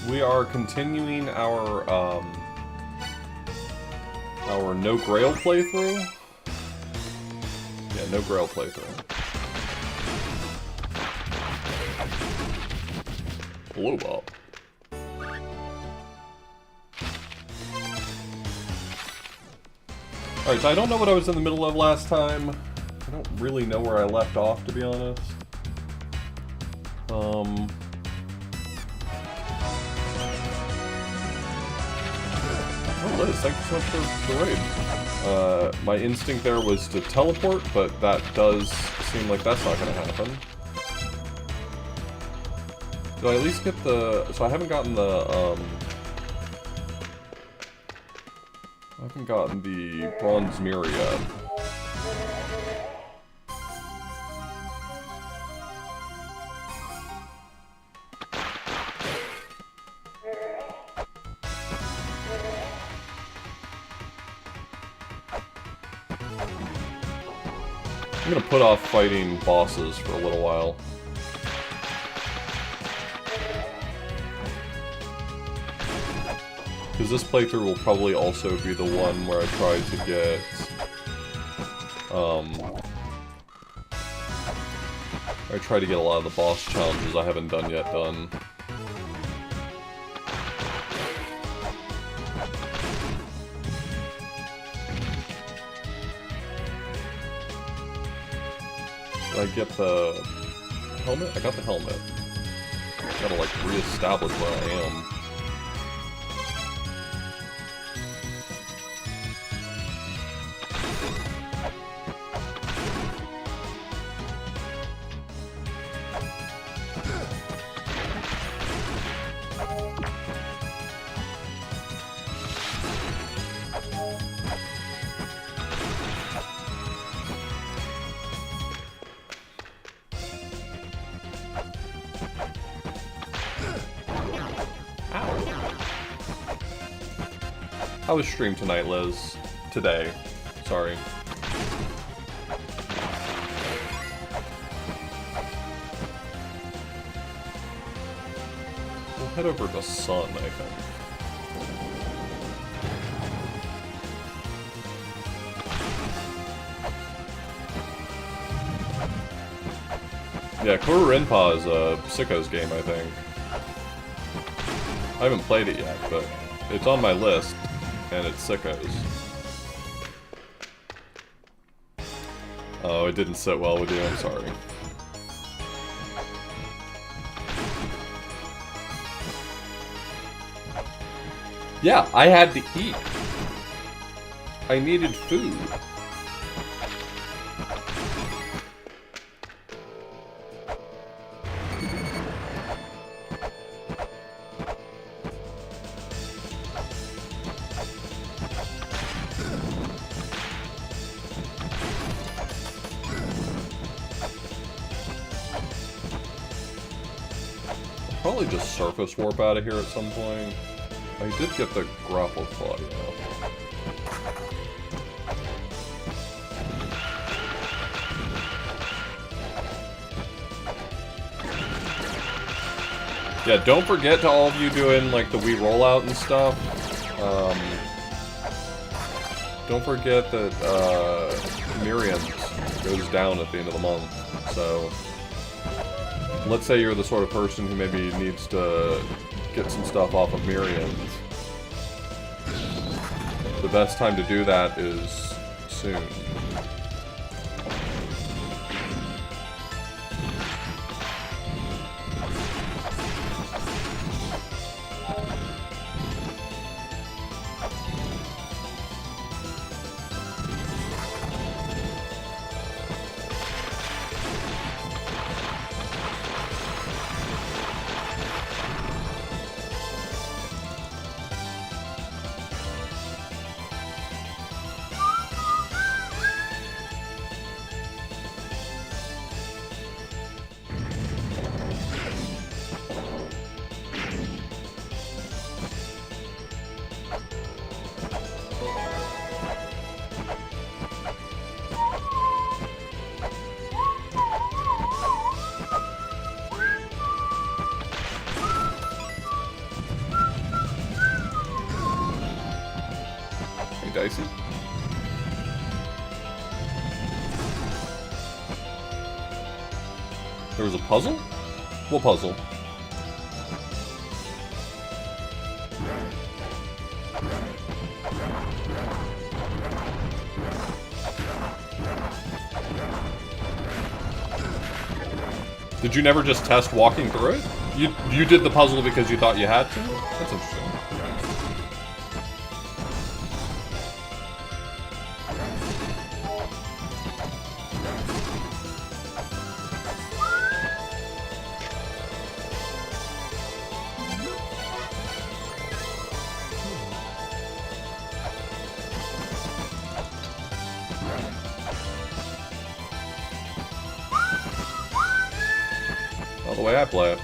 We are continuing our No Grail playthrough. Yeah, No Grail playthrough. Blow up. Alright, so I don't know what I was in the middle of last time. I don't really know where I left off, to be honest. Oh, Liz, thank you so much for the raid. My instinct there was to teleport, but that does seem like that's not going to happen. Do I at least get the... So I haven't gotten the, I haven't gotten the bronze mirror yet. I'm gonna put off fighting bosses for a little while. Because this playthrough will probably also be the one where I try to get... I try to get a lot of the boss challenges I haven't done yet done. Did I get the helmet? I got the helmet. Gotta like re-establish where I am. How was stream tonight, Liz? Today. Sorry. We'll head over to Sun, I think. Yeah, Kuru Rinpa is a Sicko's game, I think. I haven't played it yet, but it's on my list. And it's Sicko's. Oh, it didn't sit well with you, I'm sorry. Yeah, I had to eat. I needed food. Probably just surface warp out of here at some point. I did get the grapple claw, yeah. Yeah, don't forget to all of you doing like the Wii rollout and stuff. Don't forget that Miriam goes down at the end of the month, so... Let's say you're the sort of person who maybe needs to get some stuff off of Miriam. The best time to do that is soon. spicy. There was a puzzle? What puzzle? Did you never just test walking through it? You did the puzzle because you thought you had to? That's interesting. Not the way I play it.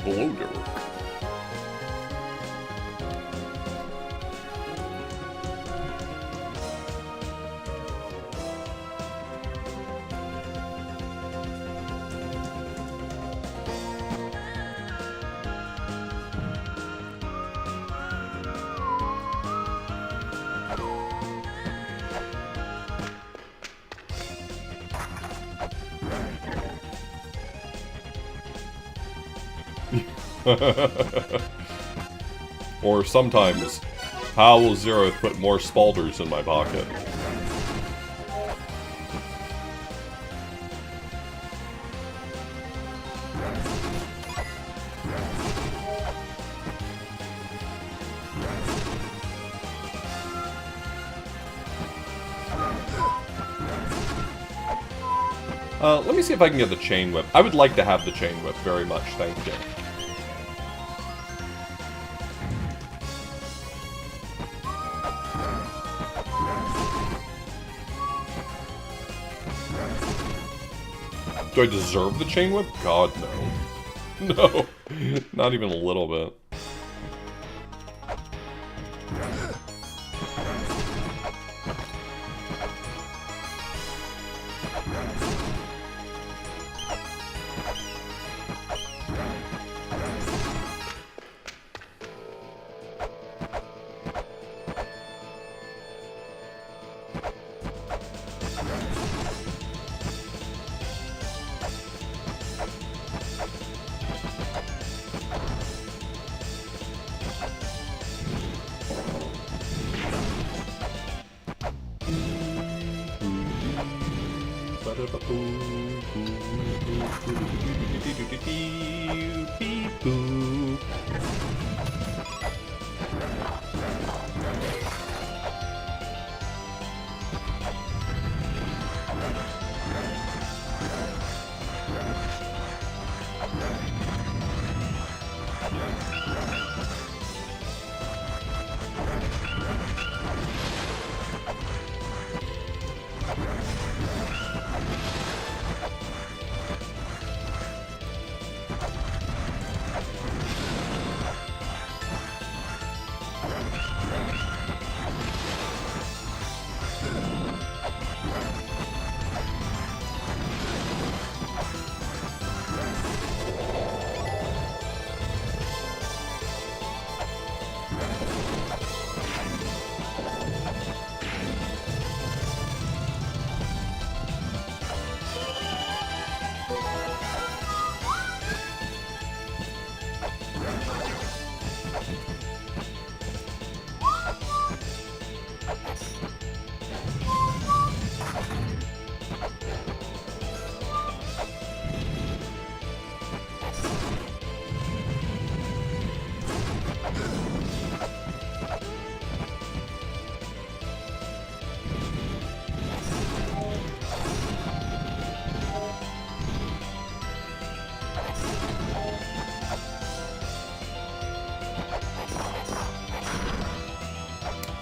Below Derek. Or sometimes, how will Zeroth put more Spalders in my pocket? Let me see if I can get the Chain Whip. I would like to have the Chain Whip very much, thank you. Do I deserve the Chain Whip? God, no. No. Not even a little bit.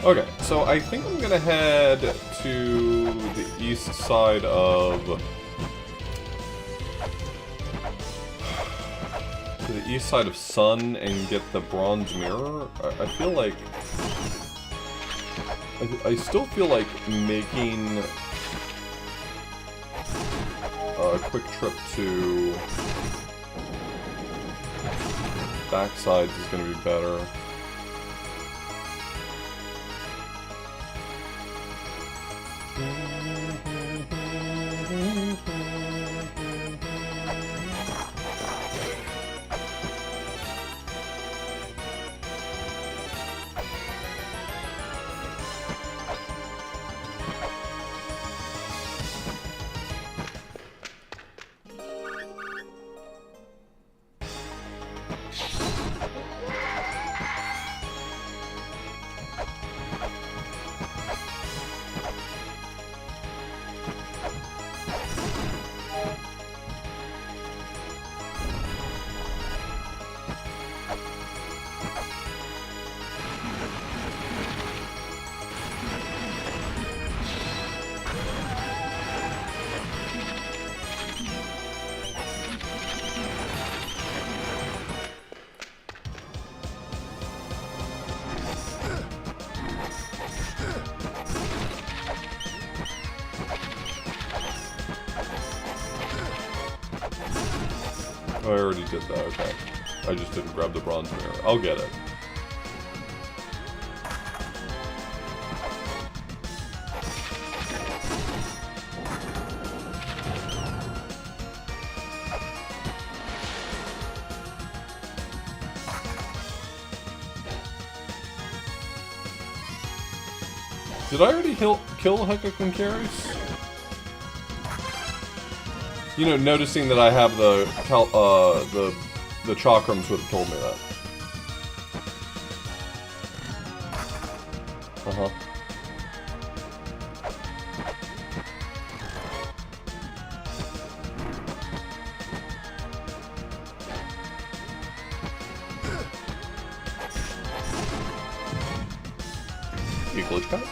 Okay, so I think I'm gonna head to the east side of... to the east side of Sun and get the bronze mirror. I feel like... I still feel like making a quick trip to backsides is gonna be better. Oh, I already did that, okay. I just didn't grab the bronze mirror. I'll get it. Did I already kill Hekakonkeris? You know, noticing that I have the chakrams would have told me that. Uh-huh. You glitch cut?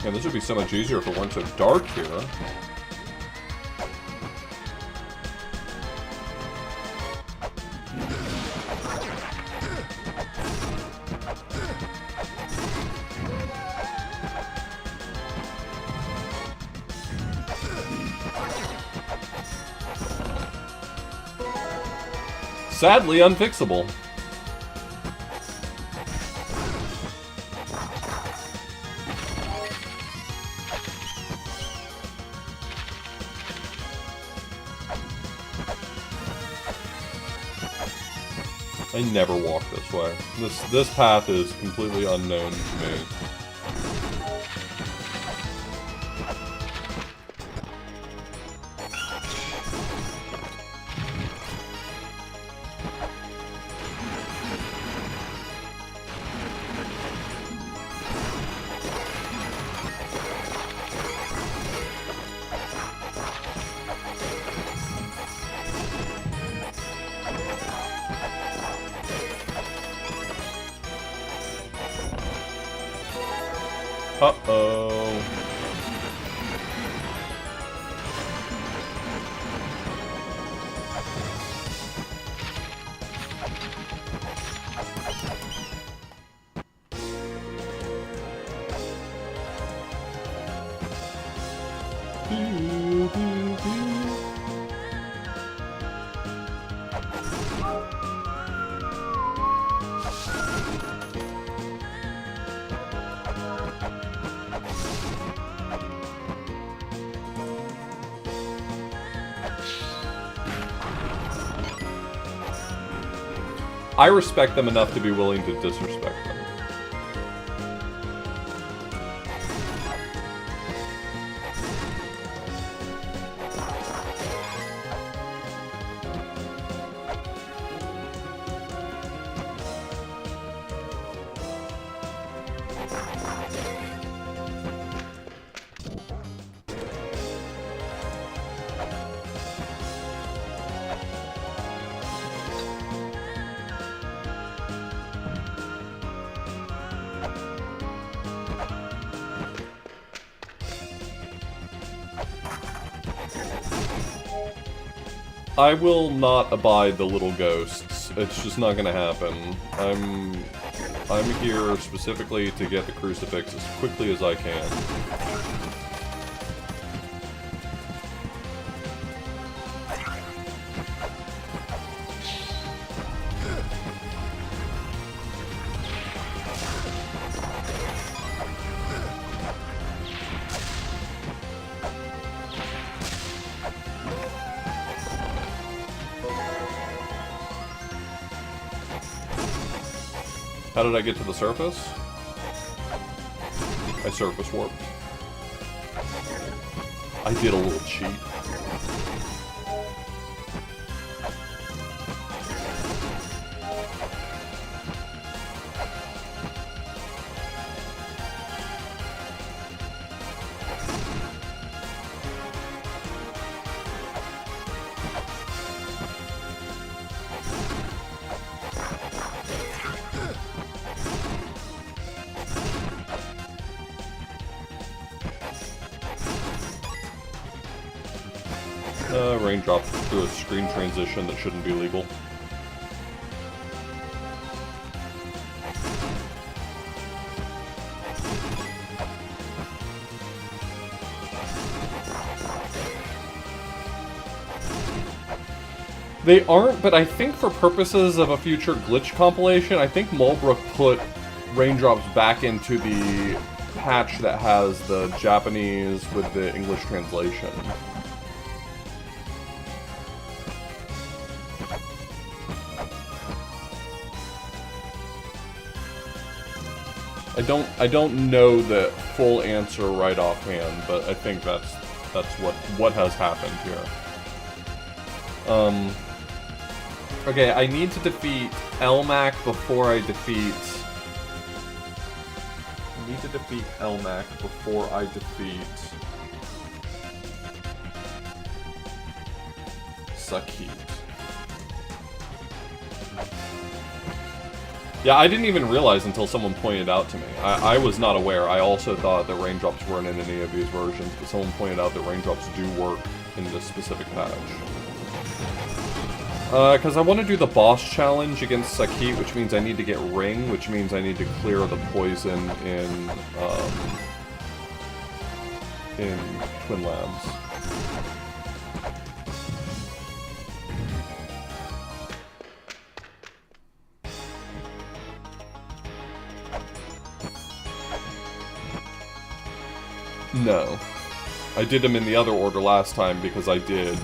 Yeah, this would be so much easier if it weren't so dark here. Sadly unfixable. I never walk this way. This path is completely unknown to me. Uh-oh. I respect them enough to be willing to disrespect them. I will not abide the little ghosts. It's just not gonna happen. I'm here specifically to get the crucifix as quickly as I can. How did I get to the surface? I surface warped. I did a little cheat. Raindrop through a screen transition that shouldn't be legal. They aren't, but I think for purposes of a future glitch compilation, I think Mulbrook put raindrops back into the patch that has the Japanese with the English translation. I don't know the full answer right offhand, but I think that's what has happened here. Okay, I need to defeat Elmac before I defeat Sakit. Yeah, I didn't even realize until someone pointed out to me. I was not aware. I also thought that raindrops weren't in any of these versions, but someone pointed out that raindrops do work in this specific patch. Because I want to do the boss challenge against Sakit, which means I need to get Ring, which means I need to clear the poison in Twin Labs. No. I did them in the other order last time because I did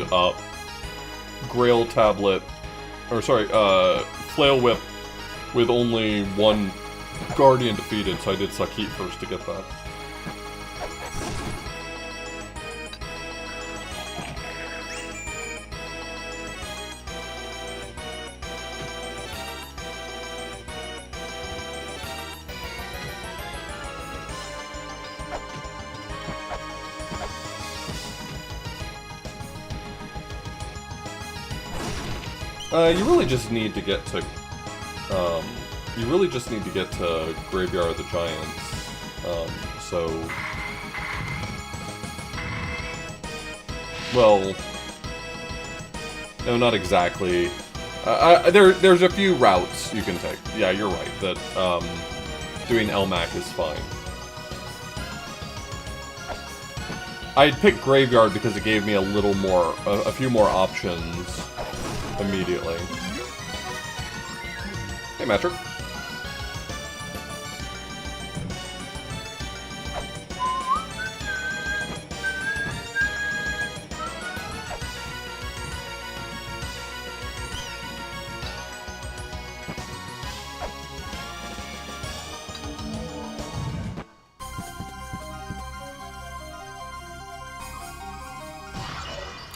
Grail Tablet, or sorry, Flail Whip with only one Guardian defeated, so I did suck heat first to get that. You really just need to get to, Graveyard of the Giants, so... Well... No, not exactly. There's a few routes you can take. Yeah, you're right, that, doing LMAC is fine. I'd pick Graveyard because it gave me a little more, a few more options immediately. Hey, Metric.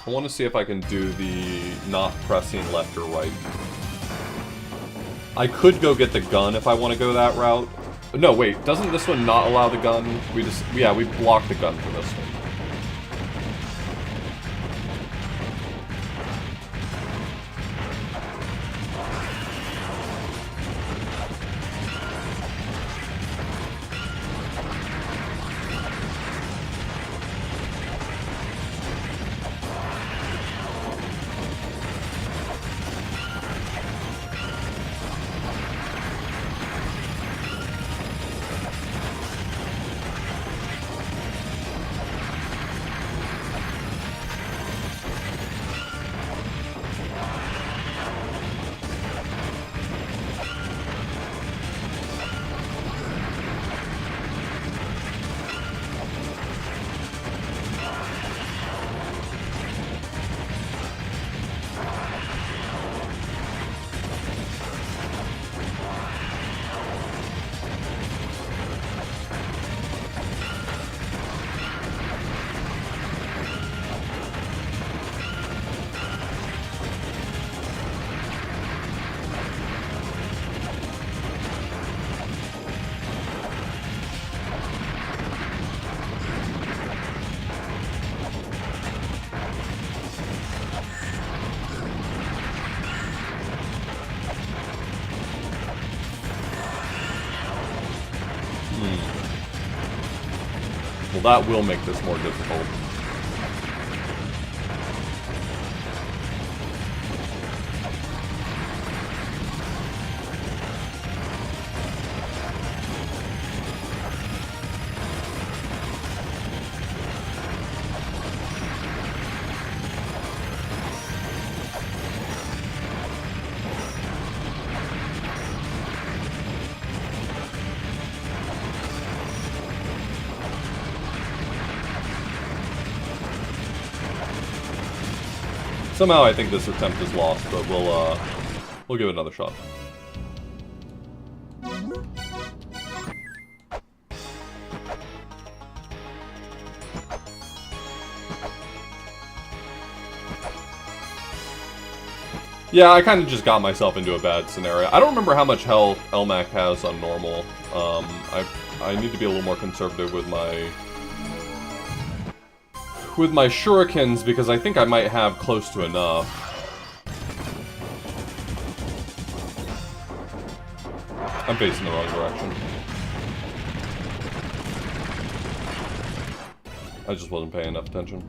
I want to see if I can do the not pressing left or right. I could go get the gun if I want to go that route. No, wait, doesn't this one not allow the gun? We blocked the gun for this one. Well, that will make this more difficult. Somehow I think this attempt is lost, but we'll give it another shot. Yeah, I kind of just got myself into a bad scenario. I don't remember how much health LMAC has on normal. I need to be a little more conservative with my shurikens, because I think I might have close to enough. I'm facing the wrong direction. I just wasn't paying enough attention.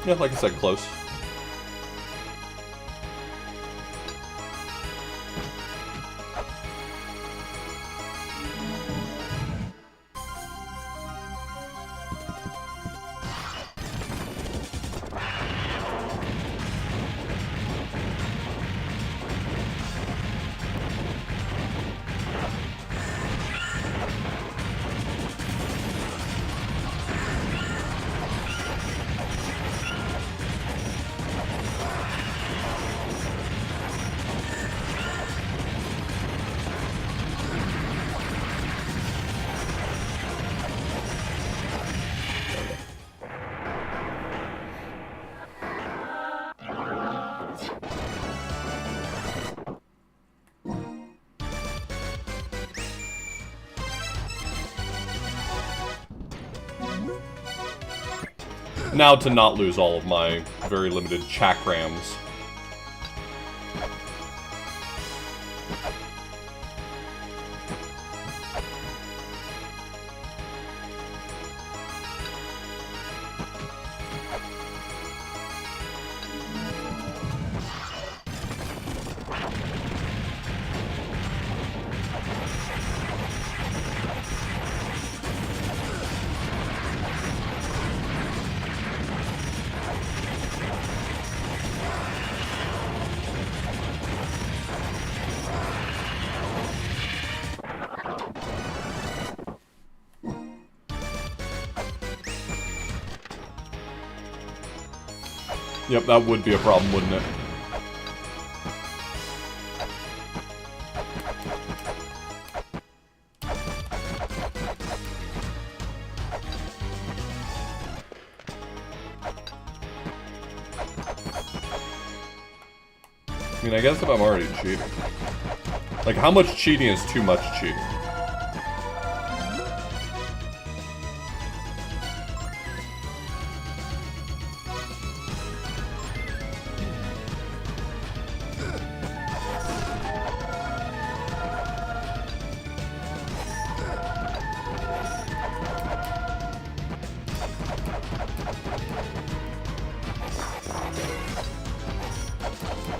Yeah, like I said, close. Now to not lose all of my very limited chakrams. Yep, that would be a problem, wouldn't it? I mean, I guess if I'm already cheating. Like, how much cheating is too much cheating?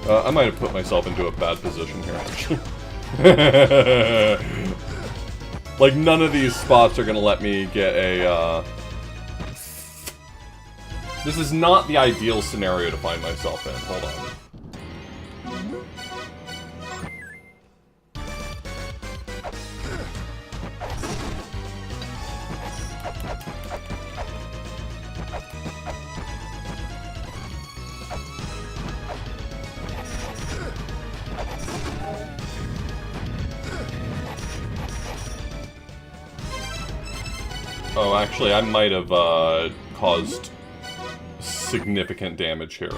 I might have put myself into a bad position here, actually. Like, none of these spots are gonna let me get a, This is not the ideal scenario to find myself in. Hold on. Oh, actually, I might have, caused significant damage here.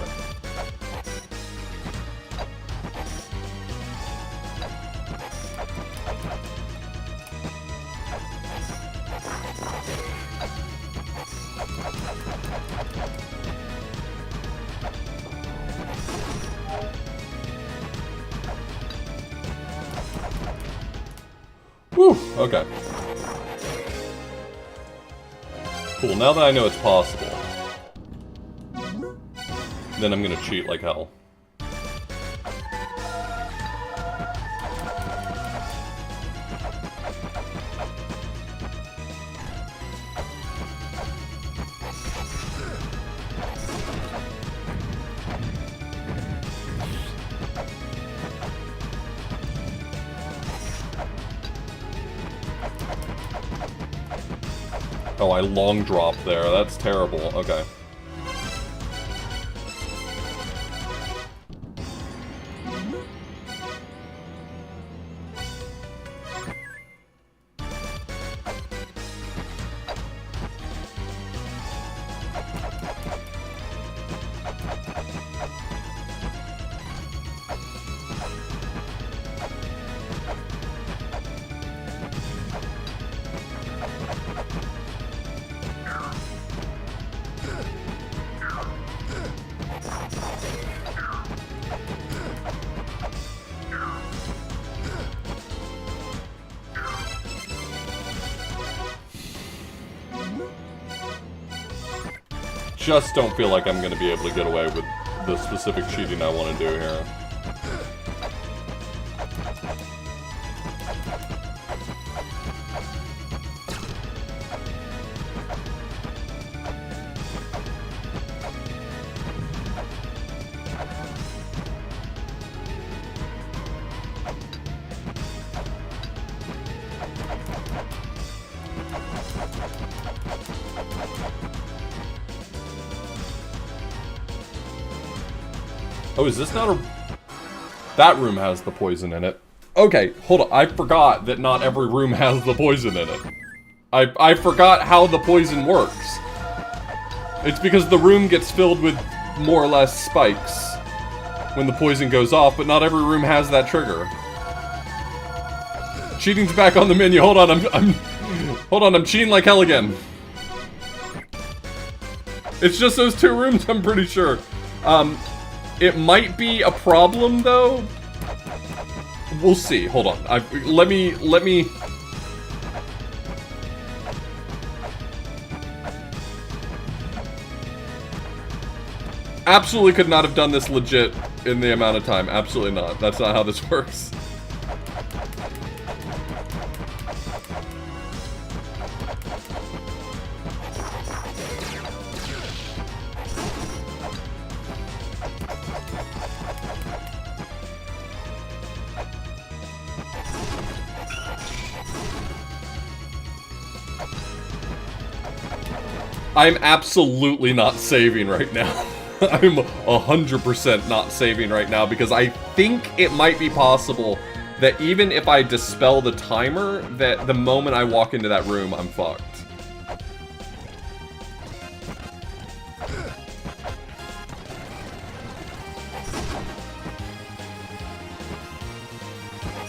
Whew, okay. Cool, now that I know it's possible, then I'm gonna cheat like hell. Oh, I long dropped there. That's terrible. Okay. Just don't feel like I'm going to be able to get away with the specific cheating I want to do here. Oh, is this not a... That room has the poison in it. Okay, hold on. I forgot that not every room has the poison in it. I forgot how the poison works. It's because the room gets filled with more or less spikes when the poison goes off, but not every room has that trigger. Cheating's back on the menu. Hold on, I'm cheating like hell again. It's just those 2 rooms, I'm pretty sure. It might be a problem, though. We'll see. Hold on. Let me... Absolutely could not have done this legit in the amount of time. Absolutely not. That's not how this works. I'm absolutely not saving right now. I'm 100% not saving right now because I think it might be possible that even if I dispel the timer, that the moment I walk into that room, I'm fucked.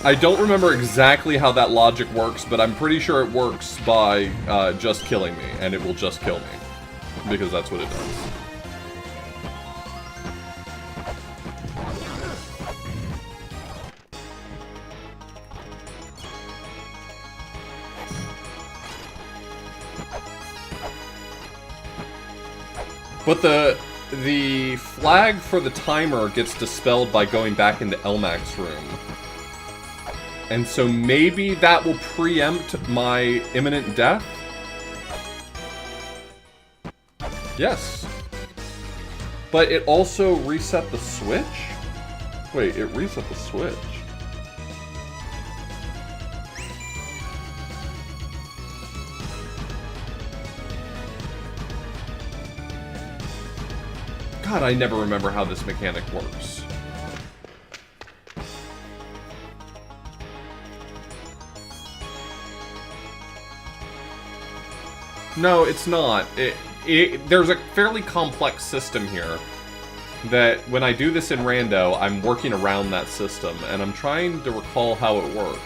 I don't remember exactly how that logic works, but I'm pretty sure it works by just killing me, and it will just kill me. Because that's what it does. But the flag for the timer gets dispelled by going back into Elmac's room. And so maybe that will preempt my imminent death? Yes. But it also reset the switch? Wait, it reset the switch. God, I never remember how this mechanic works. No, it's not. There's a fairly complex system here that when I do this in rando, I'm working around that system, and I'm trying to recall how it works.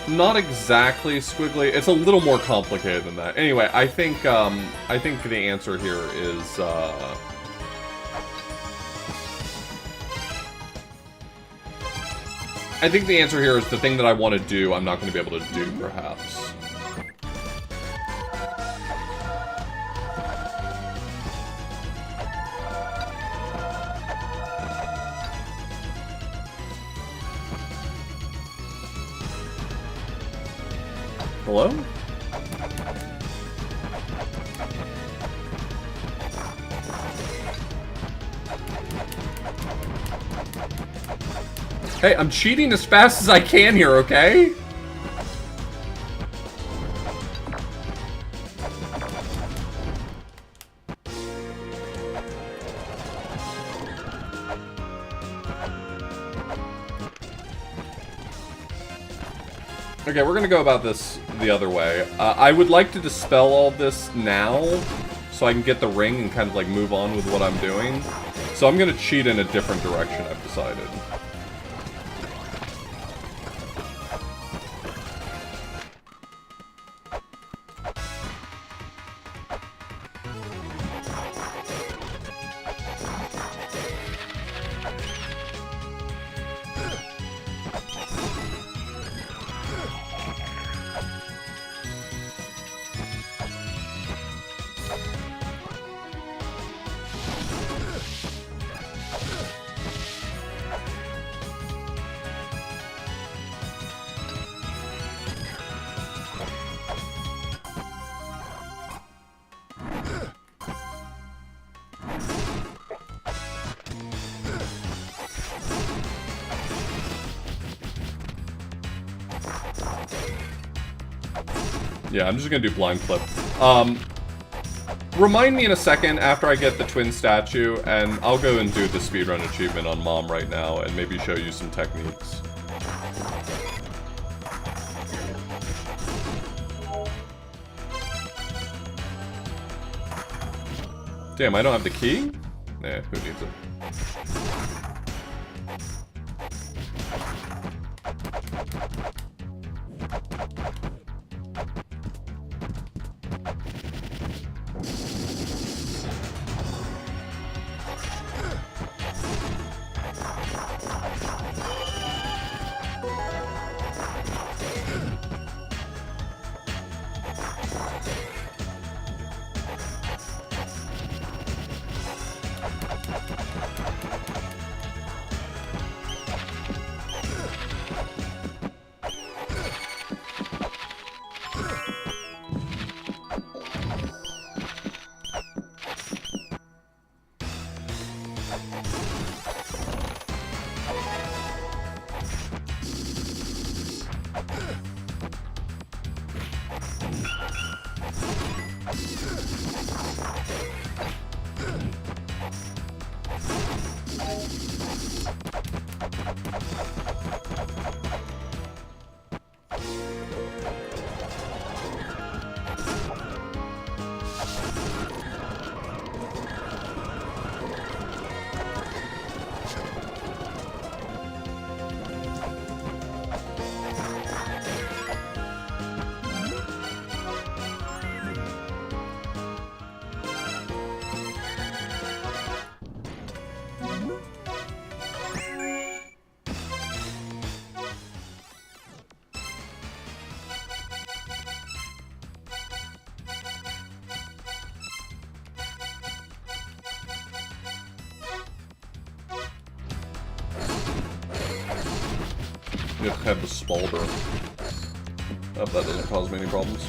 Not exactly squiggly. It's a little more complicated than that. Anyway, I think the answer here is I think the answer here is the thing that I want to do, I'm not going to be able to do, perhaps. Hello? Hey, I'm cheating as fast as I can here, okay? Okay, we're gonna go about this the other way. I would like to dispel all this now, so I can get the ring and kind of like move on with what I'm doing. So I'm gonna cheat in a different direction, I've decided. Yeah, I'm just gonna do blind flip. Remind me in a second after I get the twin statue, and I'll go and do the speedrun achievement on Mom right now, and maybe show you some techniques. Damn, I don't have the key? Nah, who needs it? You have to have the Spalder. Hope that doesn't cause me any problems.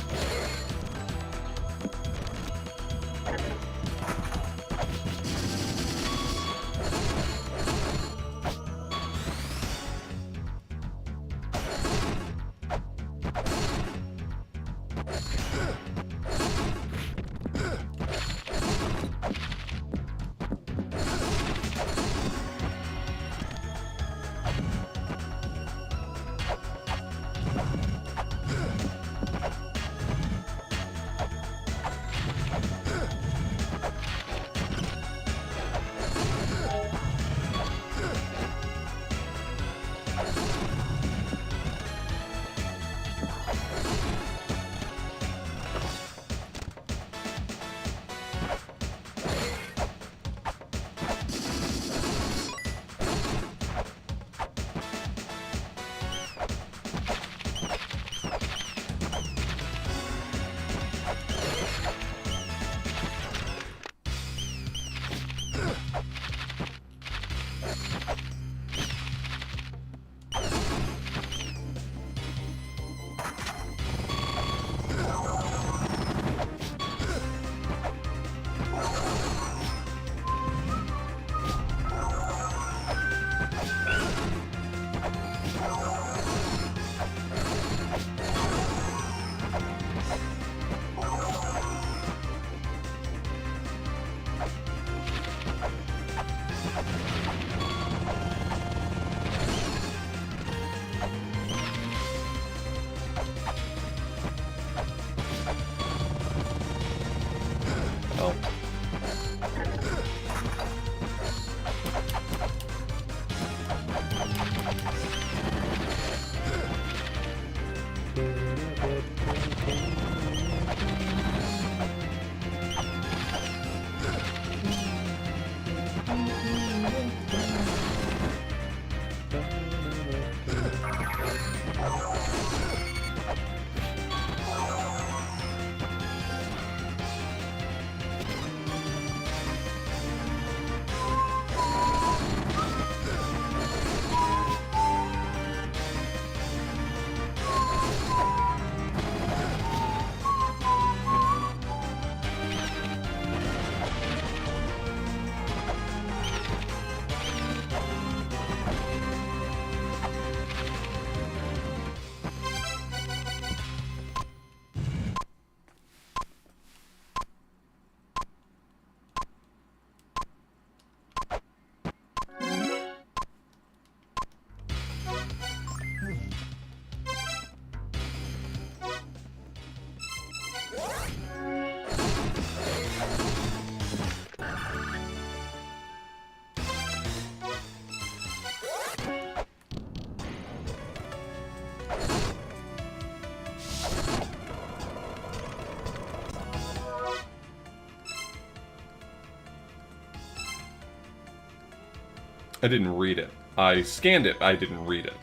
I didn't read it. I scanned it, I didn't read it.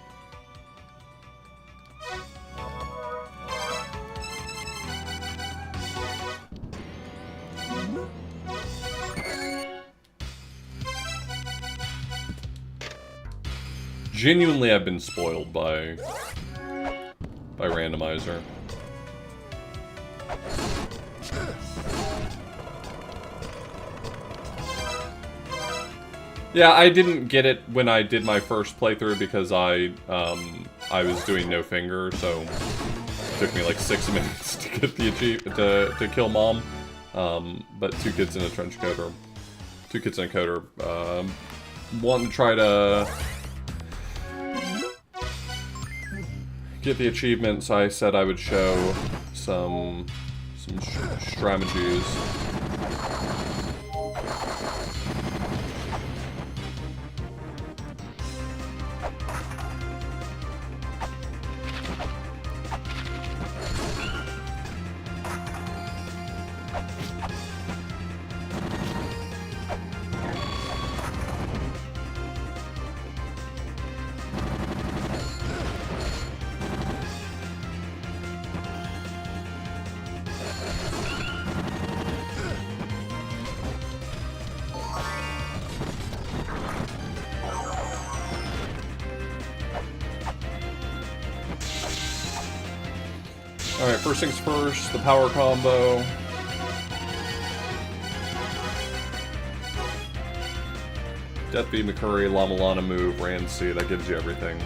Genuinely, I've been spoiled by randomizer. Yeah, I didn't get it when I did my first playthrough because I was doing no finger, so it took me like 6 minutes to get the to kill Mom. But two kids in a trench coat, or two kids in a coat, are wanting to try to get the achievement, so I said I would show some strategies. Alright, first things first, the power combo. Death Beat McCurry, La-Mulana move, Ramsey, that gives you everything.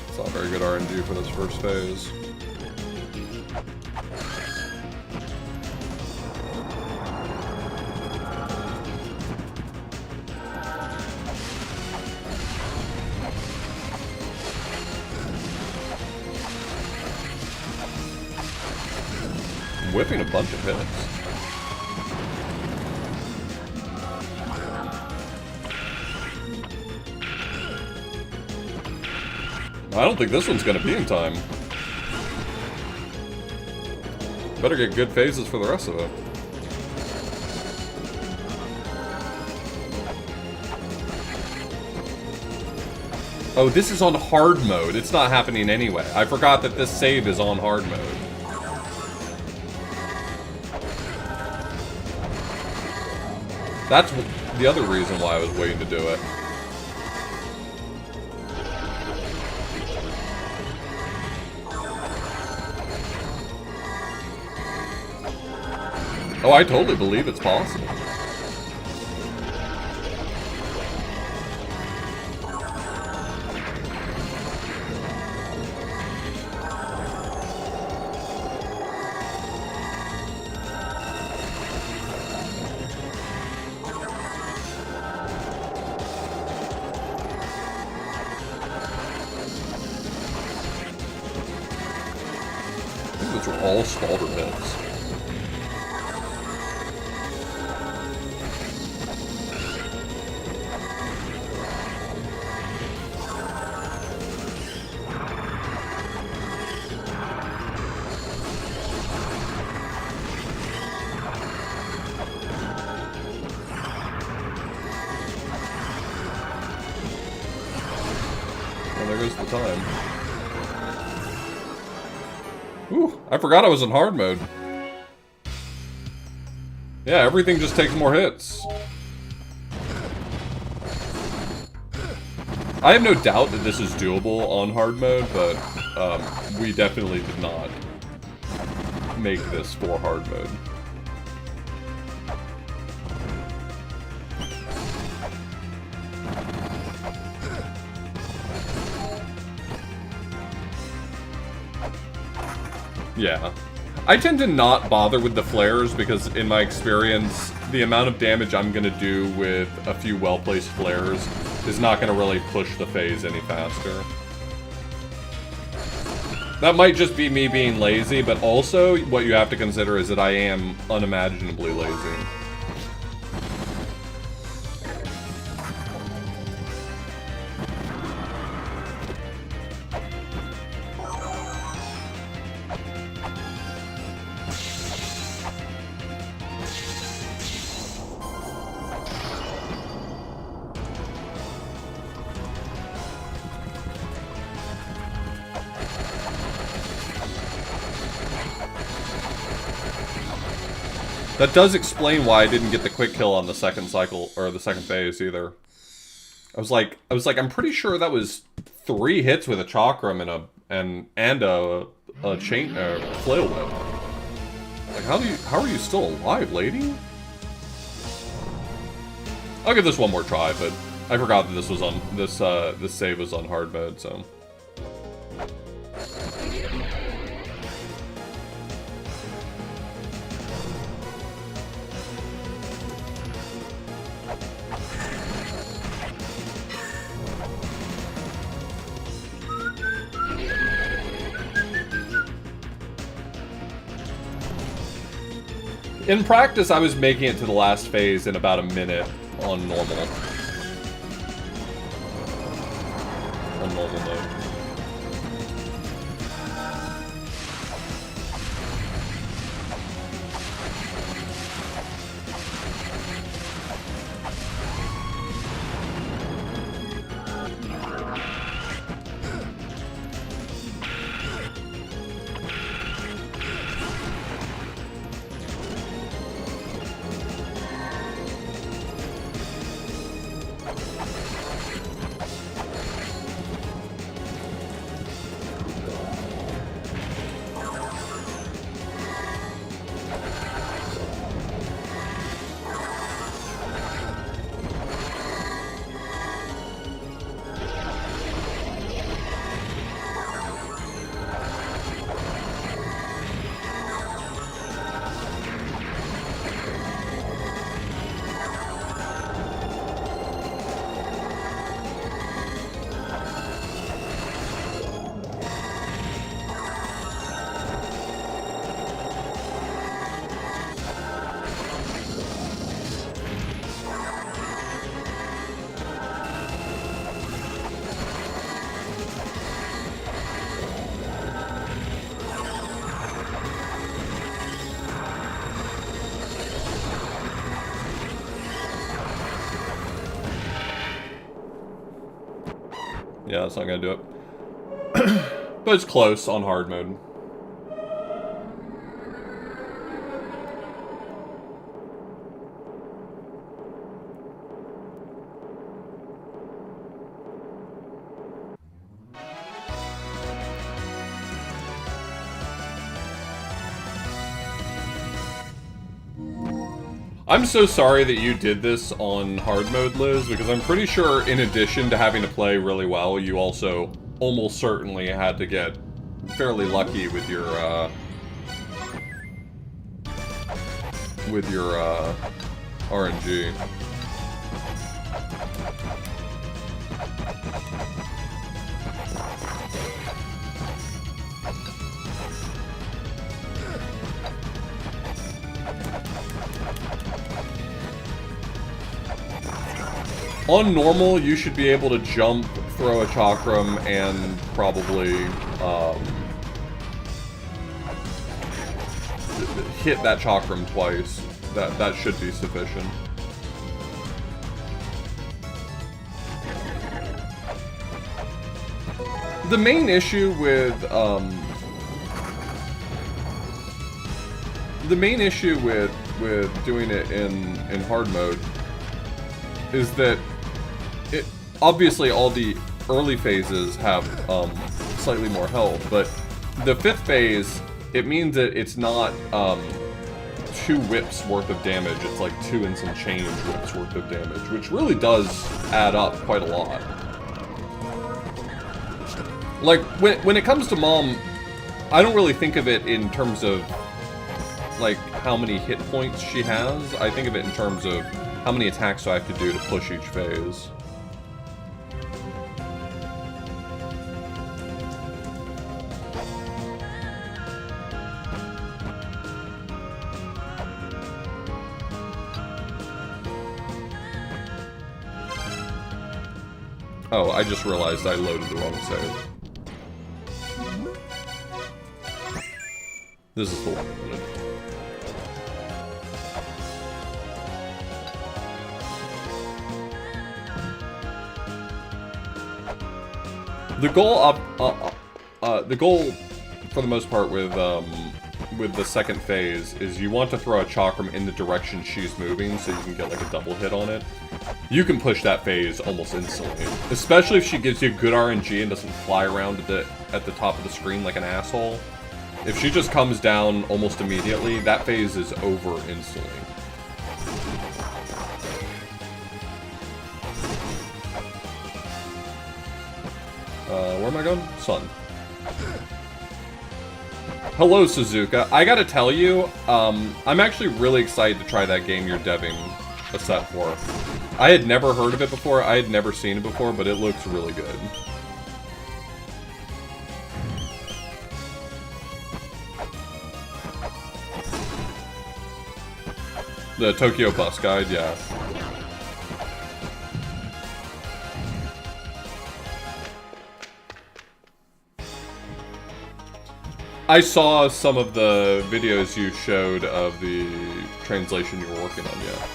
It's not very good RNG for this first phase. I'm whipping a bunch of hits. I don't think this one's gonna be in time. Better get good phases for the rest of it. Oh, this is on hard mode. It's not happening anyway. I forgot that this save is on hard mode. That's the other reason why I was waiting to do it. Oh, I totally believe it's possible. I think those are all Spalter hits. Well, there goes the time. Ooh, I forgot I was in hard mode. Yeah, everything just takes more hits. I have no doubt that this is doable on hard mode, but we definitely did not make this for hard mode. Yeah. I tend to not bother with the flares because, in my experience, the amount of damage I'm gonna do with a few well-placed flares is not gonna really push the phase any faster. That might just be me being lazy, but also what you have to consider is that I am unimaginably lazy. That does explain why I didn't get the quick kill on the second cycle, or the second phase either. I was like, I'm pretty sure that was 3 hits with a chakram and a chain flail whip. Like, how are you still alive, lady? I'll give this one more try, but I forgot that this was on this save was on hard mode, so. In practice, I was making it to the last phase in about a minute on normal. On normal mode. Yeah, that's not gonna do it. But it's close on hard mode. I'm so sorry that you did this on hard mode, Liz, because I'm pretty sure in addition to having to play really well, you also almost certainly had to get fairly lucky with your RNG. On normal, you should be able to jump, throw a chakram, and probably hit that chakram twice. That should be sufficient. The main issue with doing it in hard mode is that obviously all the early phases have slightly more health, but the 5th phase, it means that it's not 2 whips worth of damage, it's like 2 and some change whips worth of damage, which really does add up quite a lot. Like, when it comes to Mom, I don't really think of it in terms of, like, how many hit points she has. I think of it in terms of how many attacks do I have to do to push each phase. Oh, I just realized I loaded the wrong save. This is the one. The goal, for the most part, with the second phase is you want to throw a chakram in the direction she's moving, so you can get like a double hit on it. You can push that phase almost instantly, especially if she gives you good RNG and doesn't fly around at the top of the screen like an asshole. If she just comes down almost immediately, that phase is over instantly. Where am I going? Sun. Hello, Suzuka. I gotta tell you, I'm actually really excited to try that game you're deving a set for. I had never heard of it before, I had never seen it before, but it looks really good. The Tokyo Bus Guide, yeah. I saw some of the videos you showed of the translation you were working on, yeah.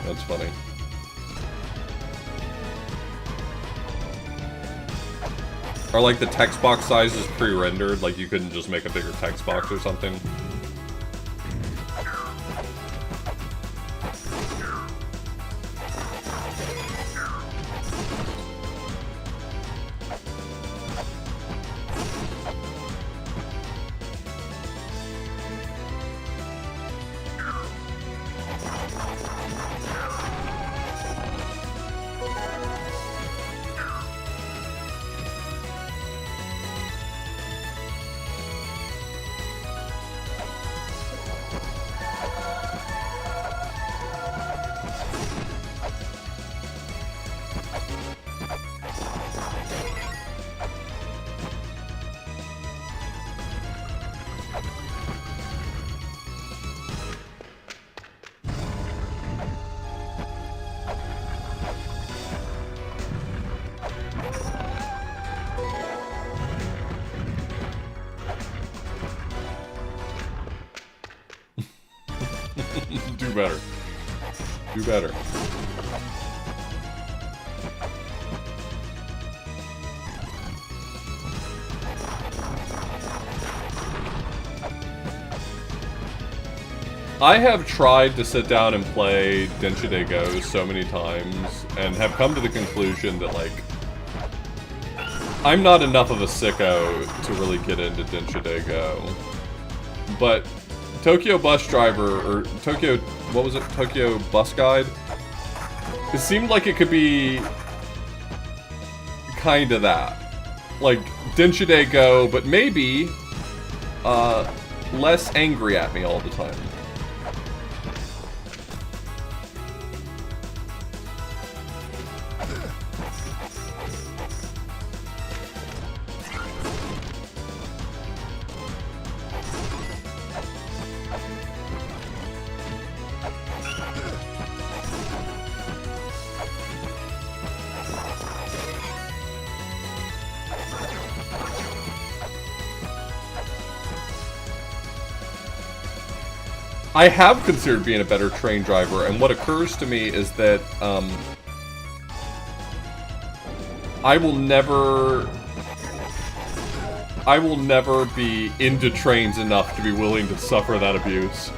That's funny. Are like the text box sizes pre-rendered? Like you couldn't just make a bigger text box or something? Do better. Do better. I have tried to sit down and play Denshide Go so many times, and have come to the conclusion that, like, I'm not enough of a sicko to really get into Denshide Go. But Tokyo Bus Driver, or Tokyo, what was it? Tokyo Bus Guide? It seemed like it could be kinda that. Like, Denshide Go, but maybe, less angry at me all the time. I have considered being a better train driver, and what occurs to me is that, I will never be into trains enough to be willing to suffer that abuse.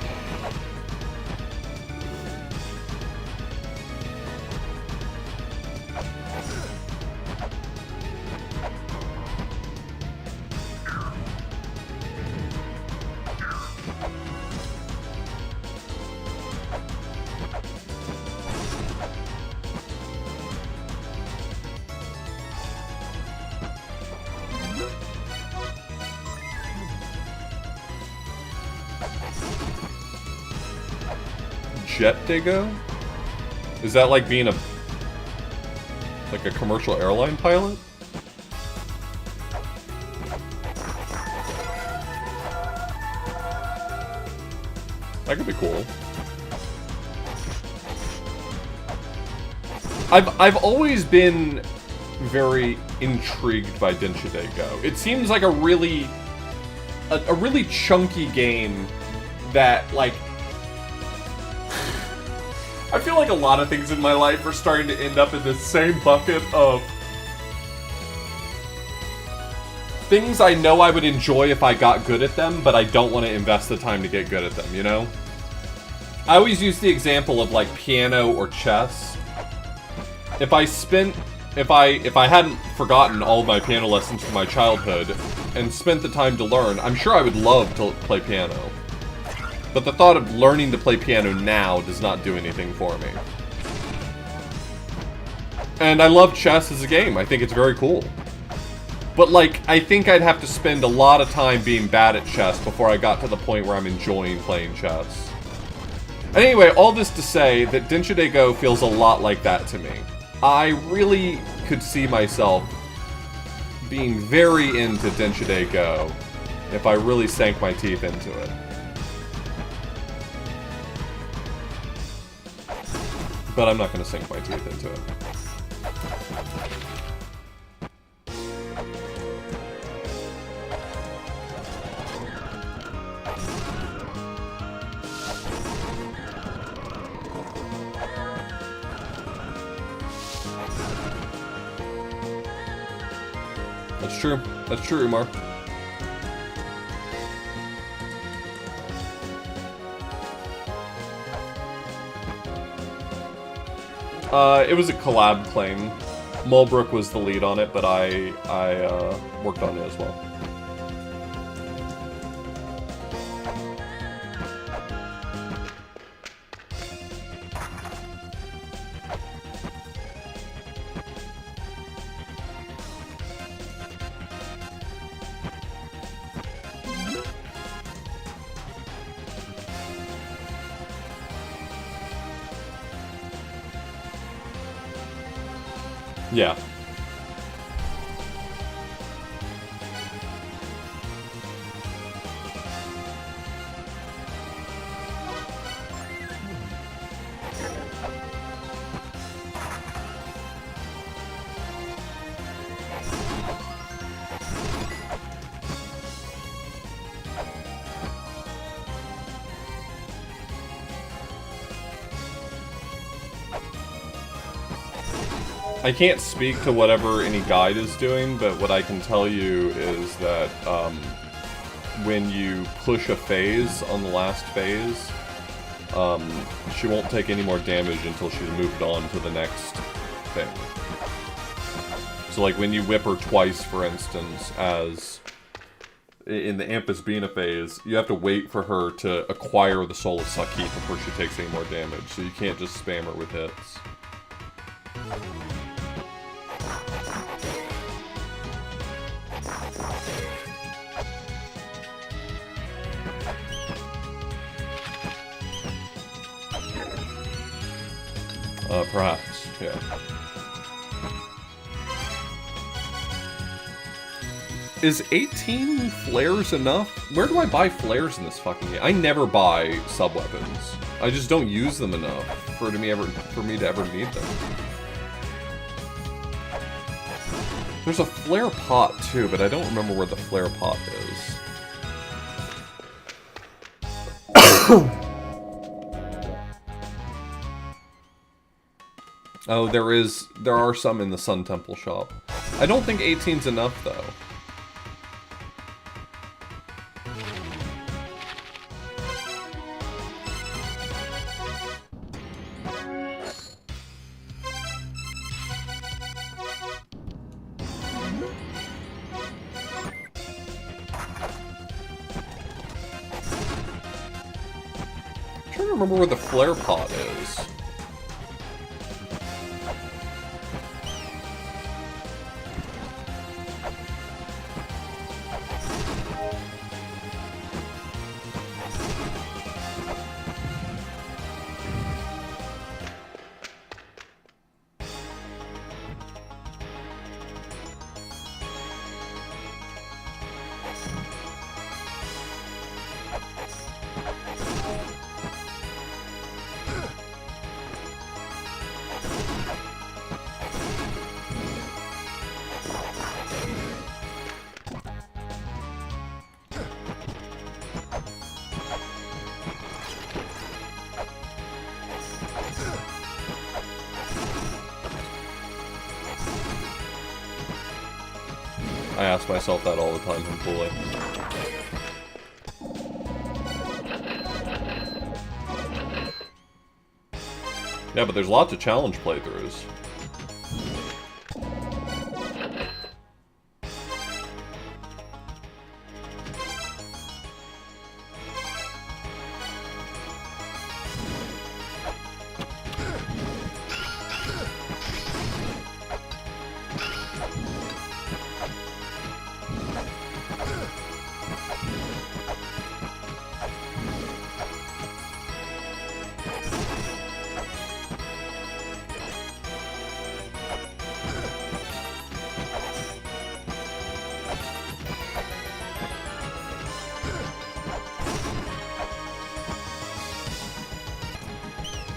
Jet Dago? Is that like being a commercial airline pilot? That could be cool. I've always been very intrigued by Denshide Go. It seems like a really chunky game that, like, I feel like a lot of things in my life are starting to end up in this same bucket of things I know I would enjoy if I got good at them, but I don't want to invest the time to get good at them, you know? I always use the example of like piano or chess. If I hadn't forgotten all of my piano lessons from my childhood and spent the time to learn, I'm sure I would love to play piano. But the thought of learning to play piano now does not do anything for me. And I love chess as a game. I think it's very cool. But, like, I think I'd have to spend a lot of time being bad at chess before I got to the point where I'm enjoying playing chess. Anyway, all this to say that Denshide Go feels a lot like that to me. I really could see myself being very into Denshide Go if I really sank my teeth into it. But I'm not going to sink my teeth into it. That's true. That's true, Umar. It was a collab claim. Mulbrook was the lead on it, but I worked on it as well. Yeah. I can't speak to whatever any guide is doing, but what I can tell you is that when you push a phase on the last phase, she won't take any more damage until she's moved on to the next thing. So like when you whip her twice, for instance, as in the Ampus Bina phase, you have to wait for her to acquire the Soul of Saki before she takes any more damage, so you can't just spam her with hits. Perhaps, yeah. Is 18 flares enough? Where do I buy flares in this fucking game? I never buy sub-weapons. I just don't use them enough for me to ever need them. There's a flare pot too, but I don't remember where the flare pot is. Oh, there are some in the Sun Temple shop. I don't think 18's enough, though. I'm trying to remember where the flare pot is. I ask myself that all the time, hopefully. Yeah, but there's lots of challenge playthroughs.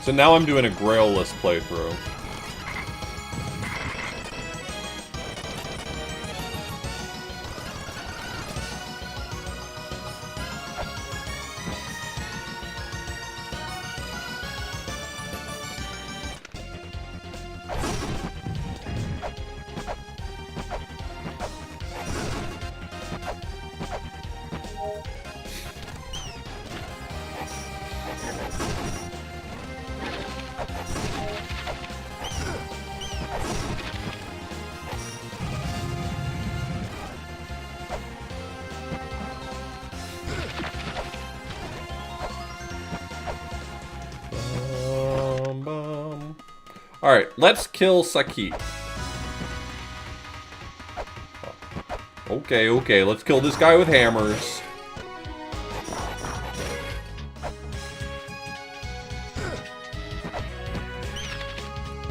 So now I'm doing a Grail-less playthrough. Alright, let's kill Sakit. Okay, let's kill this guy with hammers.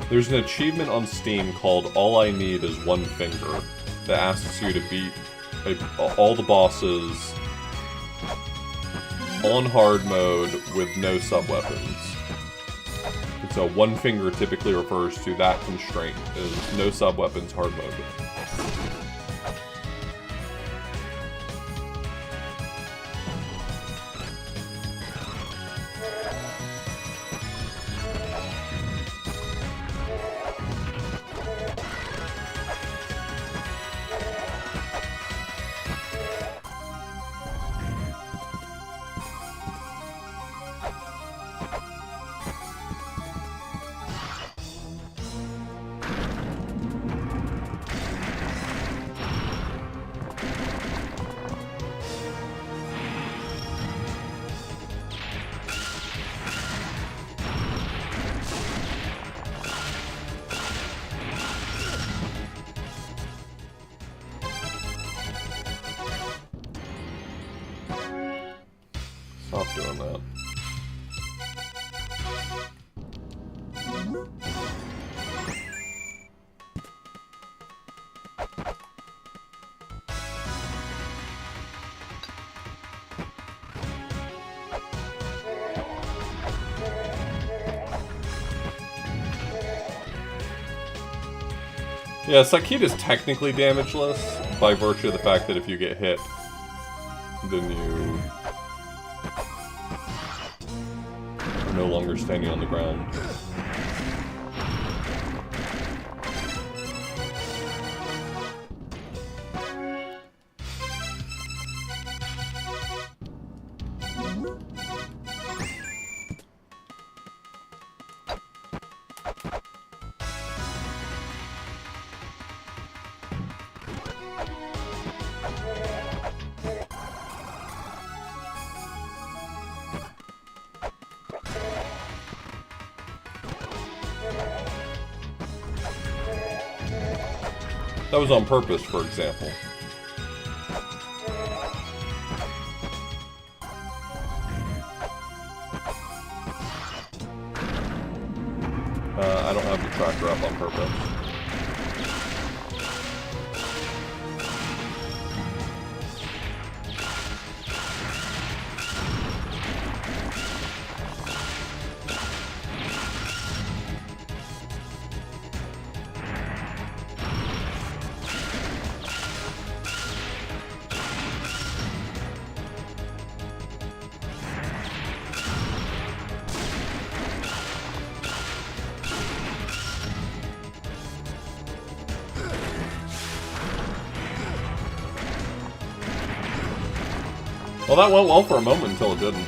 There's an achievement on Steam called All I Need Is One Finger that asks you to beat all the bosses on hard mode with no sub-weapons. So one finger typically refers to that constraint, is no sub-weapons hard mode. Stop doing that. Yeah, Sakit is technically damageless by virtue of the fact that if you get hit, then you are no longer standing on the ground. That was on purpose, for example. I don't have the tracker up on purpose. Well, that went well for a moment until it didn't.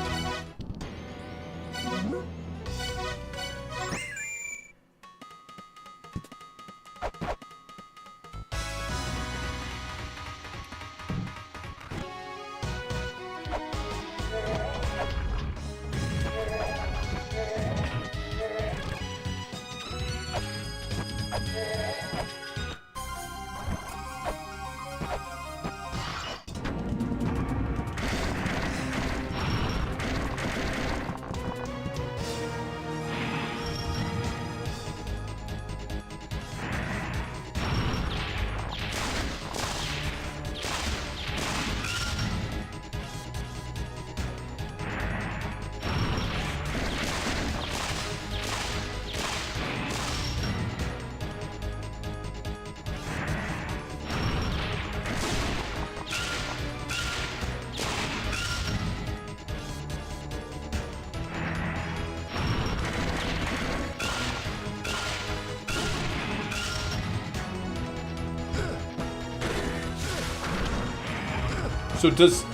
So does...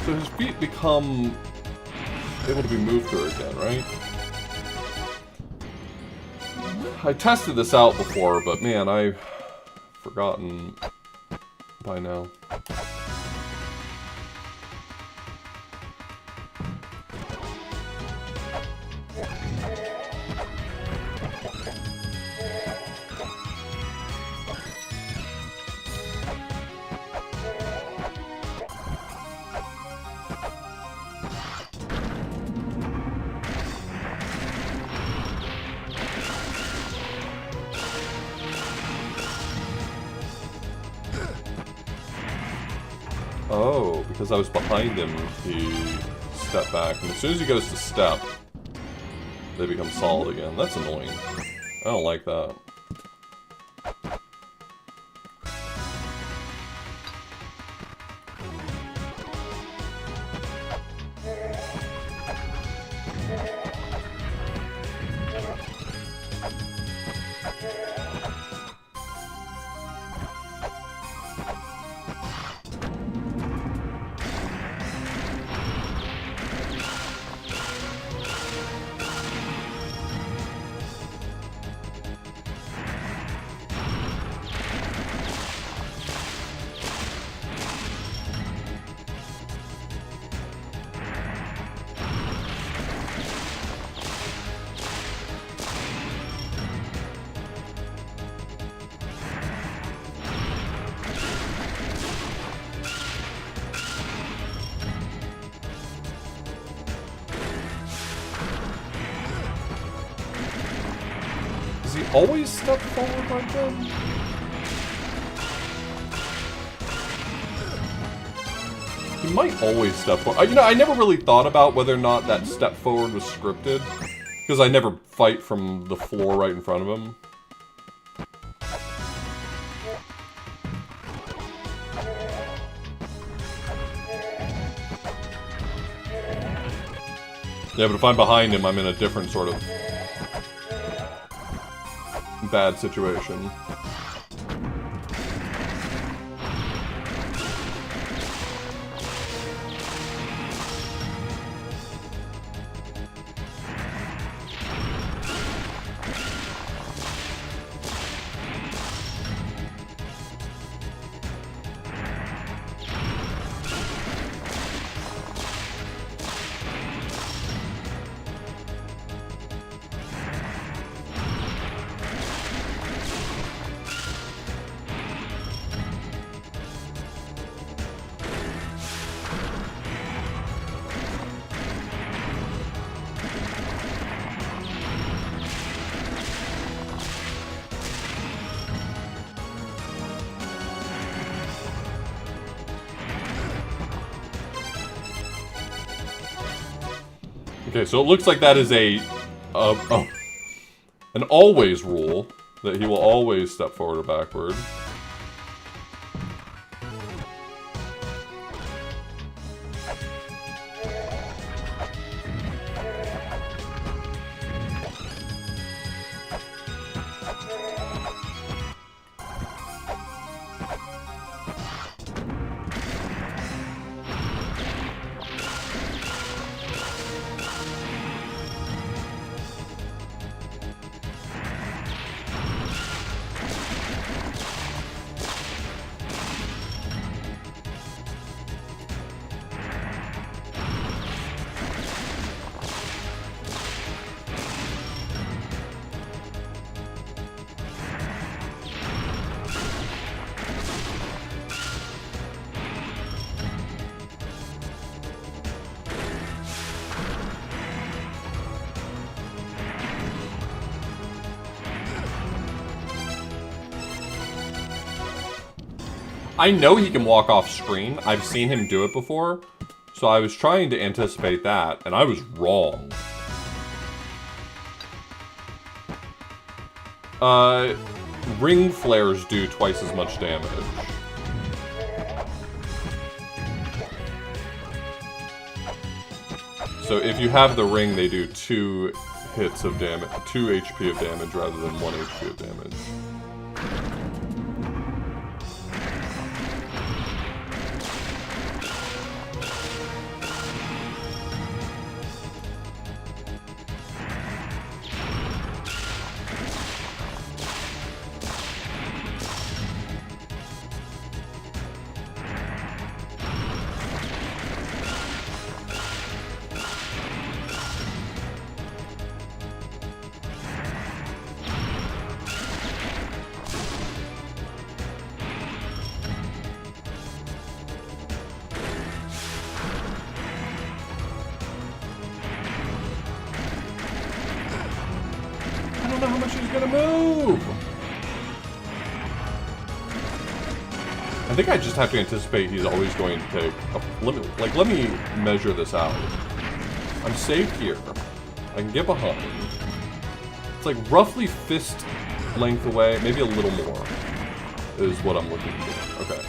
So his feet become able to be moved through again, right? I tested this out before, but man, I've forgotten by now. Oh, because I was behind him, he stepped back. And as soon as he goes to step, they become solid again. That's annoying. I don't like that. Does he always step forward like that? He might always step forward. You know, I never really thought about whether or not that step forward was scripted. Because I never fight from the floor right in front of him. Yeah, but if I'm behind him, I'm in a different sort of bad situation. Okay, so it looks like that is an always rule, that he will always step forward or backward. I know he can walk off screen. I've seen him do it before. So I was trying to anticipate that, and I was wrong. Ring flares do twice as much damage. So if you have the ring, they do 2 hits of damage, 2 HP of damage rather than 1 HP of damage. I don't know how much he's gonna move! I think I just have to anticipate he's always going to take a, let me measure this out. I'm safe here. I can get behind. It's like roughly fist length away, maybe a little more is what I'm looking for. Okay.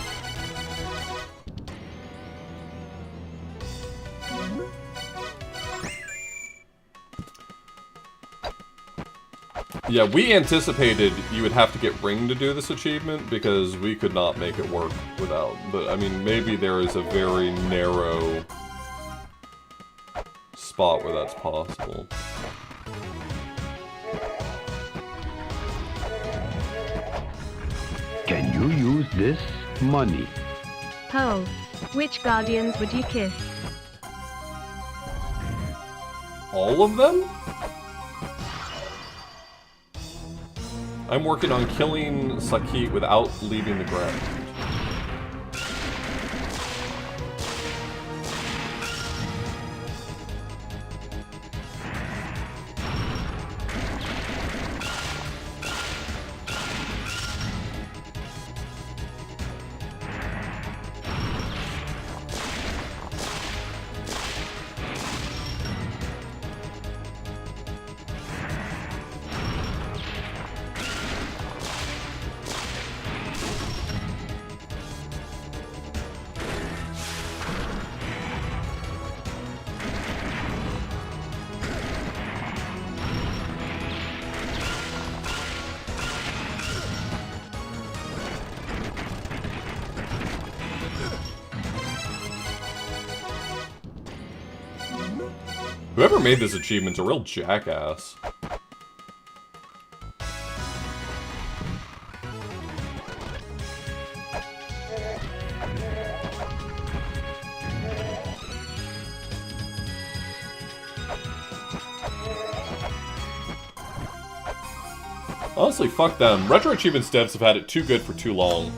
Yeah, we anticipated you would have to get Ring to do this achievement because we could not make it work without. But, I mean, maybe there is a very narrow spot where that's possible. Can you use this money? Poll. Which Guardians would you kiss? All of them? I'm working on killing Sakit without leaving the ground. Whoever made this achievement's a real jackass. Honestly, fuck them. Retro Achievements devs have had it too good for too long.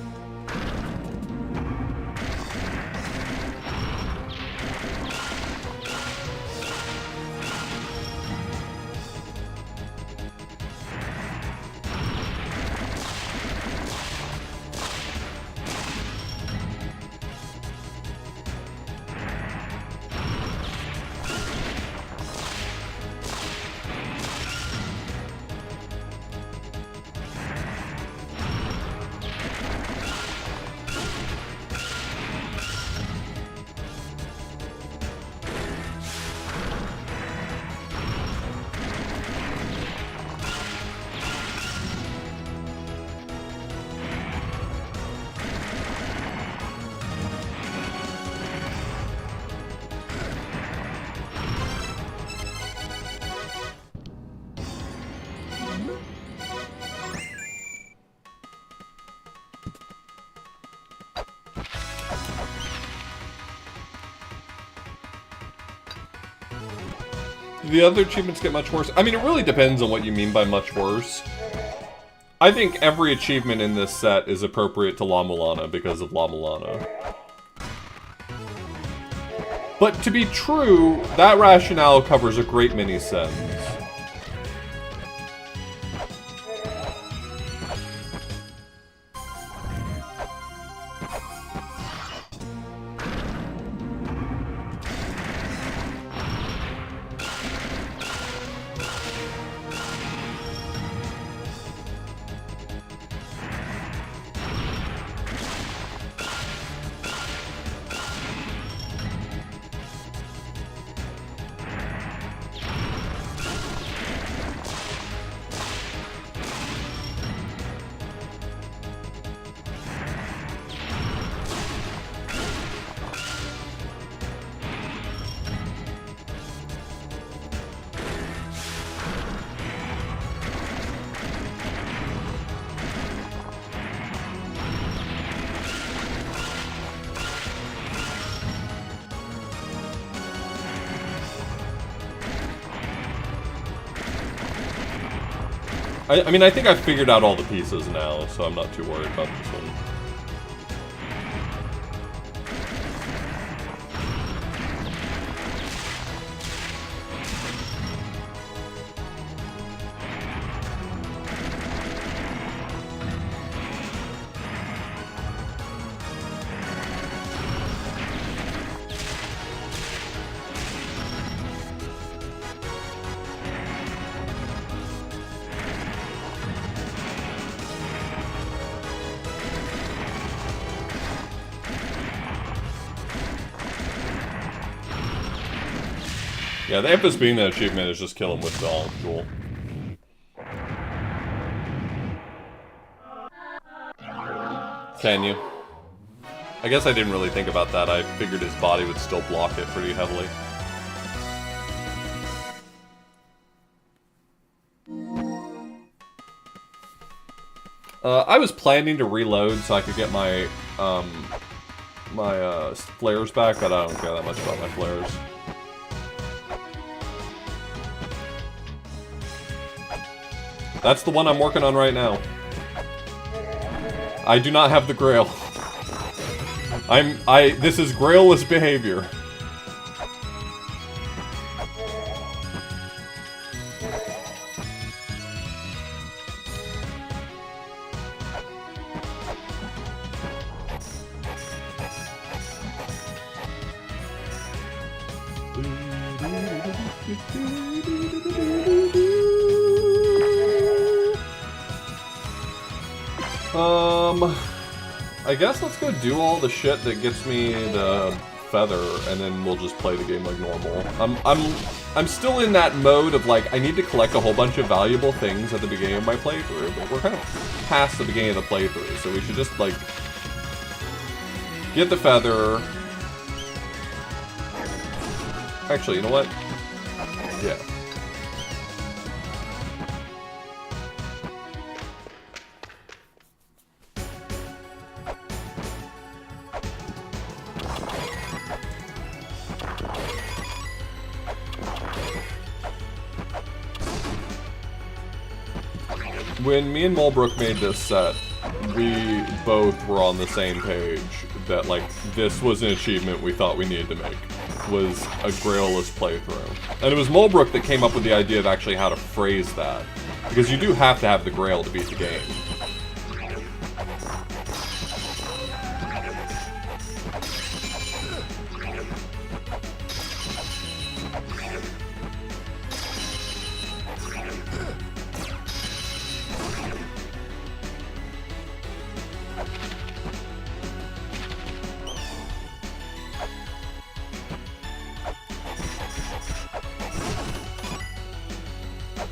The other achievements get much worse. I mean, it really depends on what you mean by much worse. I think every achievement in this set is appropriate to La-Mulana because of La-Mulana. But to be true, that rationale covers a great many sins. I mean, I think I've figured out all the pieces now, so I'm not too worried about this one. Yeah, the emphasis being the achievement is just kill him with the jewel. Can you? I guess I didn't really think about that. I figured his body would still block it pretty heavily. I was planning to reload so I could get my flares back, but I don't care that much about my flares. That's the one I'm working on right now. I do not have the Grail. This is Grailless behavior. I guess let's go do all the shit that gets me the feather, and then we'll just play the game like normal. I'm still in that mode of like, I need to collect a whole bunch of valuable things at the beginning of my playthrough, but we're kind of past the beginning of the playthrough, so we should just like get the feather. Actually, you know what? Yeah. When me and Mulbrook made this set, we both were on the same page that, like, this was an achievement we thought we needed to make, was a Grailless playthrough. And it was Mulbrook that came up with the idea of actually how to phrase that, because you do have to have the Grail to beat the game.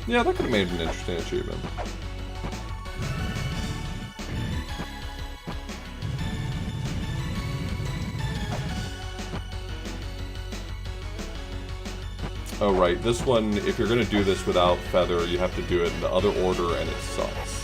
Yeah, that could have made an interesting achievement. Oh right, this one, if you're gonna do this without Feather, you have to do it in the other order and it sucks.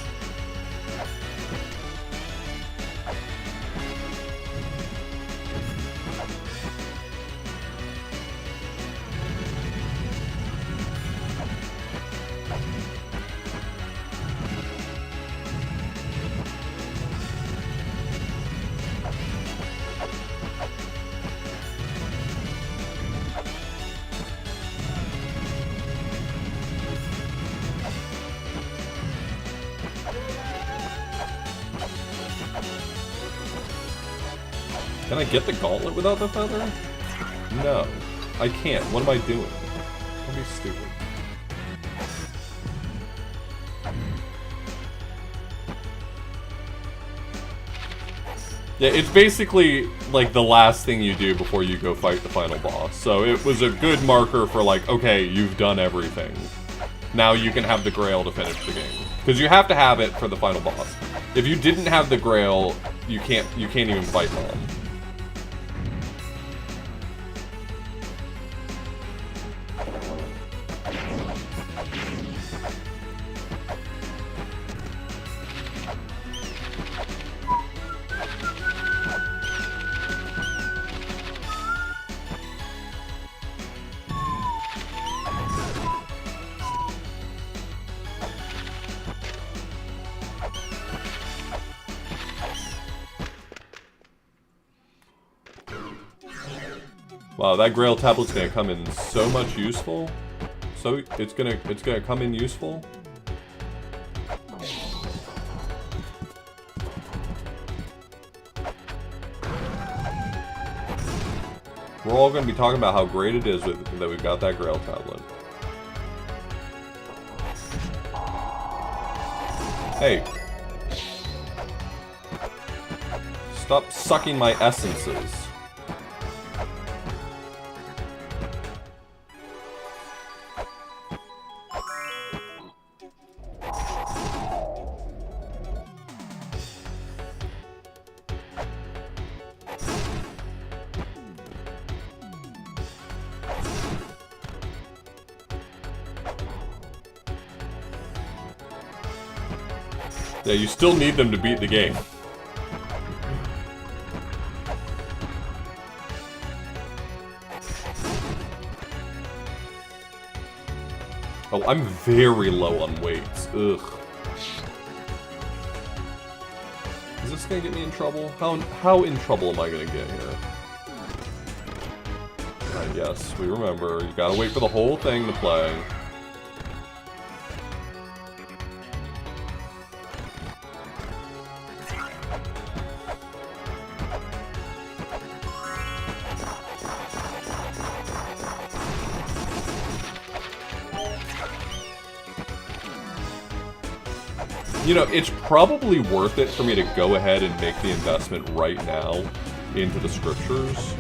Can I get the gauntlet without the feather? No. I can't. What am I doing? Don't be stupid. Yeah, it's basically like the last thing you do before you go fight the final boss. So it was a good marker for like, okay, you've done everything. Now you can have the Grail to finish the game. Because you have to have it for the final boss. If you didn't have the Grail, you can't even fight Mom. Wow, that Grail tablet's gonna come in so much useful. So it's gonna come in useful. We're all gonna be talking about how great it is that we've got that Grail tablet. Hey. Stop sucking my essences. Yeah, you still need them to beat the game. Oh, I'm very low on weights. Ugh. Is this gonna get me in trouble? How in trouble am I gonna get here? Alright, yes, we remember. You gotta wait for the whole thing to play. You know, it's probably worth it for me to go ahead and make the investment right now into the scriptures.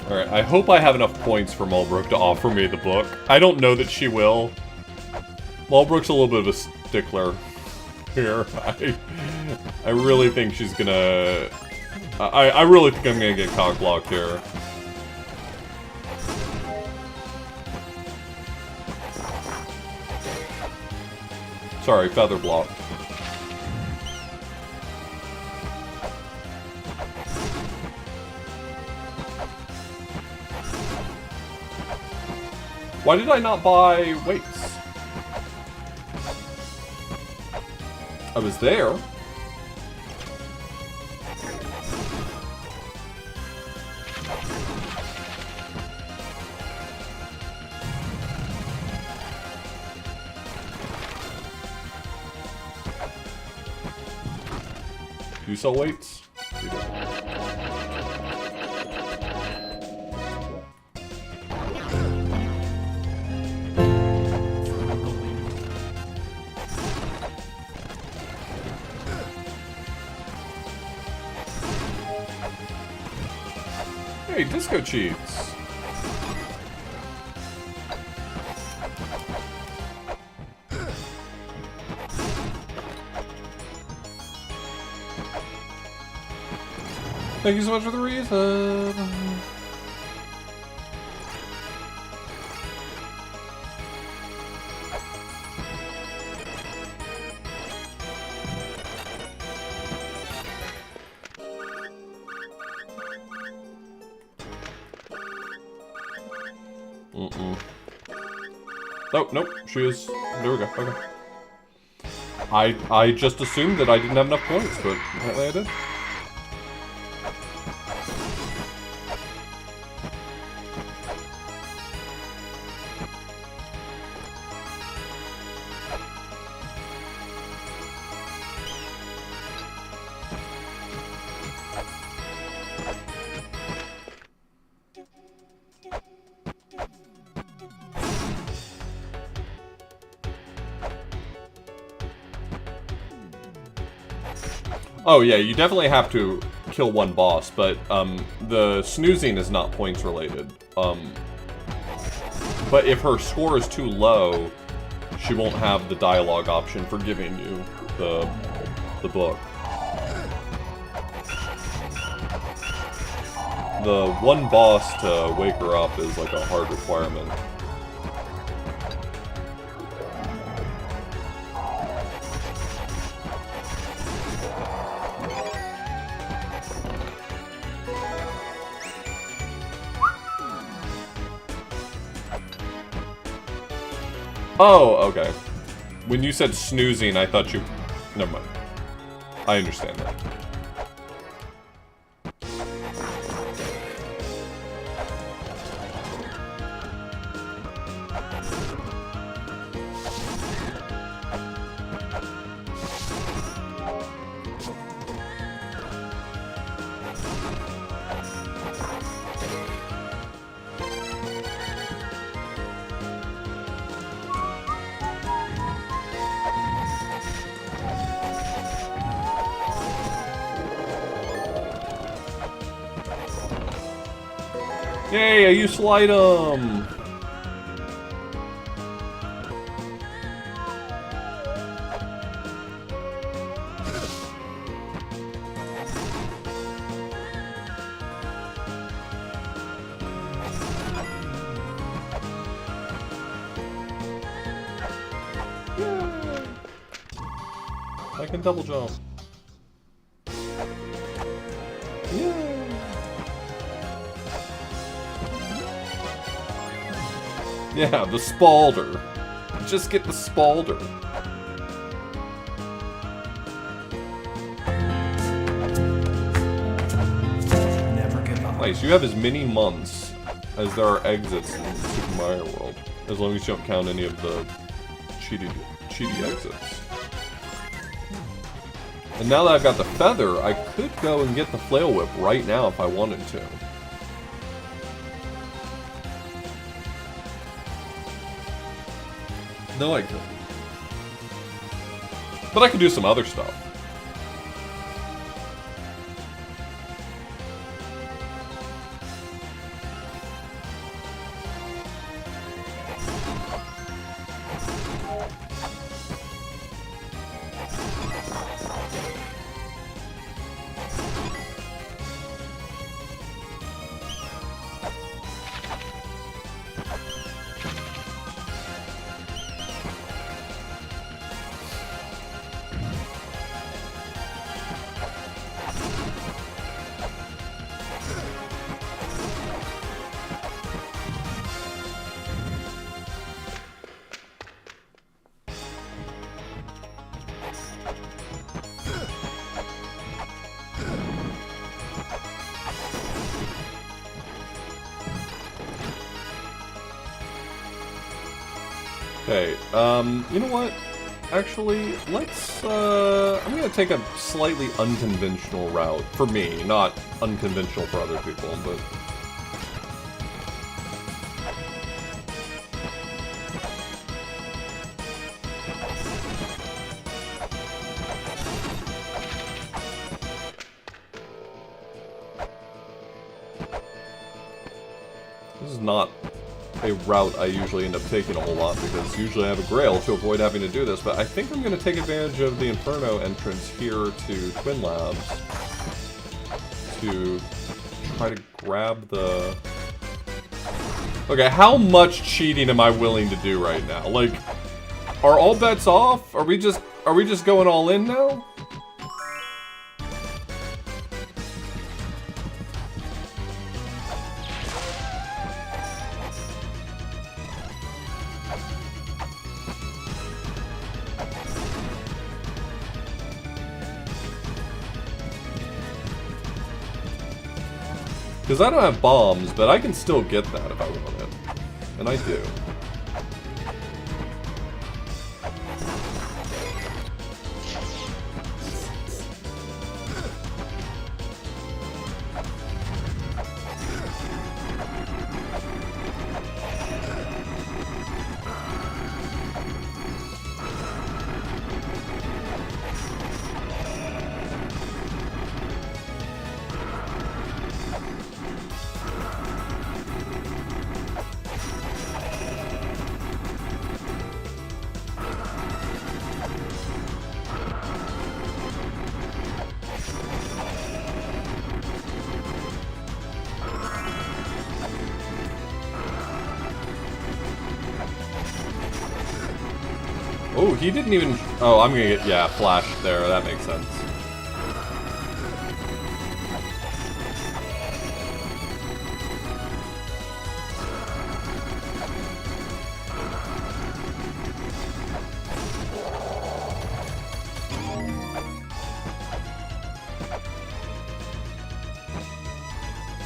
Alright, I hope I have enough points for Mulbrook to offer me the book. I don't know that she will. Mulbrook's a little bit of a stickler here. I really think she's gonna... I really think I'm gonna get cock-blocked here. Sorry, feather blocked. Why did I not buy weights? I was there. Do you sell weights? You do. Hey, disco cheats. Thank you so much for the reason. Oh, nope, she is. There we go, okay. I just assumed that I didn't have enough points, but apparently I did. Oh yeah, you definitely have to kill one boss, but the snoozing is not points related. But if her score is too low, she won't have the dialogue option for giving you the book. The one boss to wake her up is like a hard requirement. Oh, okay. When you said snoozing, I thought you... Never mind. I understand that. Yay, I used Slide 'em! I can double jump. Yeah, the Spalder. Just get the Spalder. Never give up. Nice, you have as many months as there are exits in Super Mario World. As long as you don't count any of the cheaty exits. And now that I've got the feather, I could go and get the flail whip right now if I wanted to. No, I couldn't. But I could do some other stuff. Okay, you know what? Actually, let's, I'm gonna take a slightly unconventional route. For me, not unconventional for other people, but... This is not a route I usually end up taking a whole lot, because usually I have a grail to avoid having to do this, but I think I'm going to take advantage of the Inferno entrance here to Twin Labs to try to grab the... Okay, how much cheating am I willing to do right now? Like, are all bets off? Are we just going all in now? Because I don't have bombs, but I can still get that if I want it. And I do. Oh, he didn't even... Oh, I'm gonna get... Yeah, flashed there. That makes sense.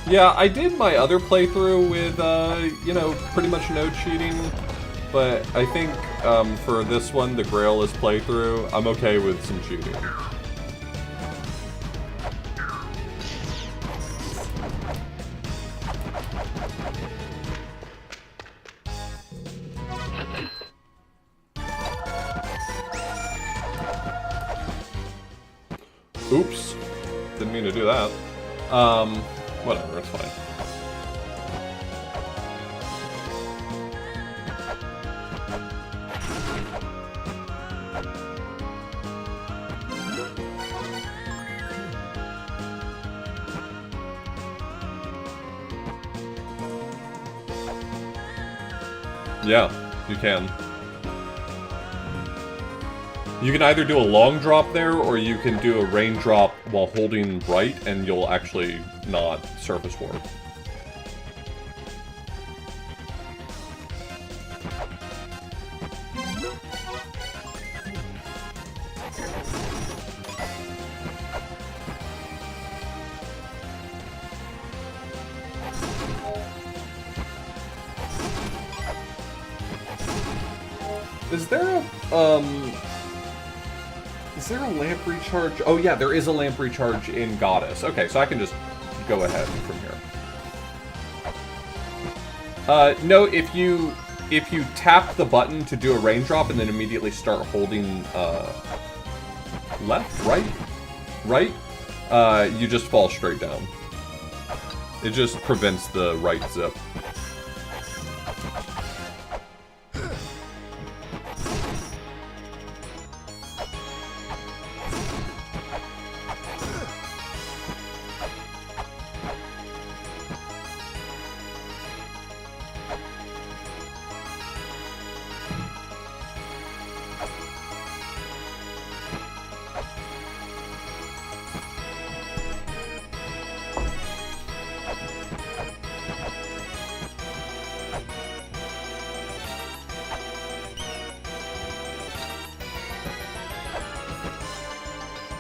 Yeah, I did my other playthrough with, you know, pretty much no cheating. But I think for this one, the Grail-less playthrough, I'm okay with some cheating. Oops. Didn't mean to do that. Whatever, it's fine. Yeah, you can. You can either do a long drop there, or you can do a raindrop while holding right, and you'll actually not surface warp. Is there a lamp recharge? Oh yeah, there is a lamp recharge in Goddess. Okay, so I can just go ahead from here. No, if you tap the button to do a raindrop and then immediately start holding left, right, you just fall straight down. It just prevents the right zip.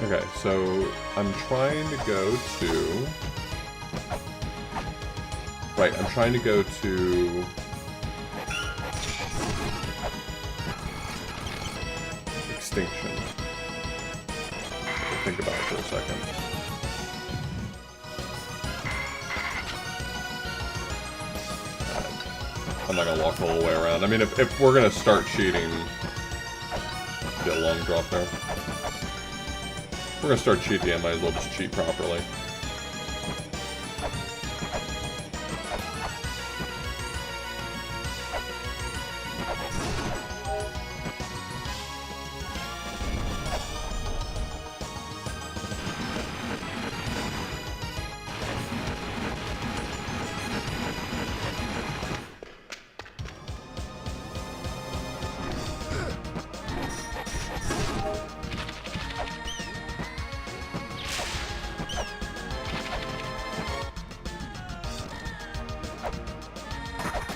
Okay, so I'm trying to go to... Right, I'm trying to go to... Extinction. Think about it for a second. I'm not gonna walk the whole way around. I mean, if we're gonna start cheating... Get a long drop there. We're gonna start cheating, I might as well just cheat properly.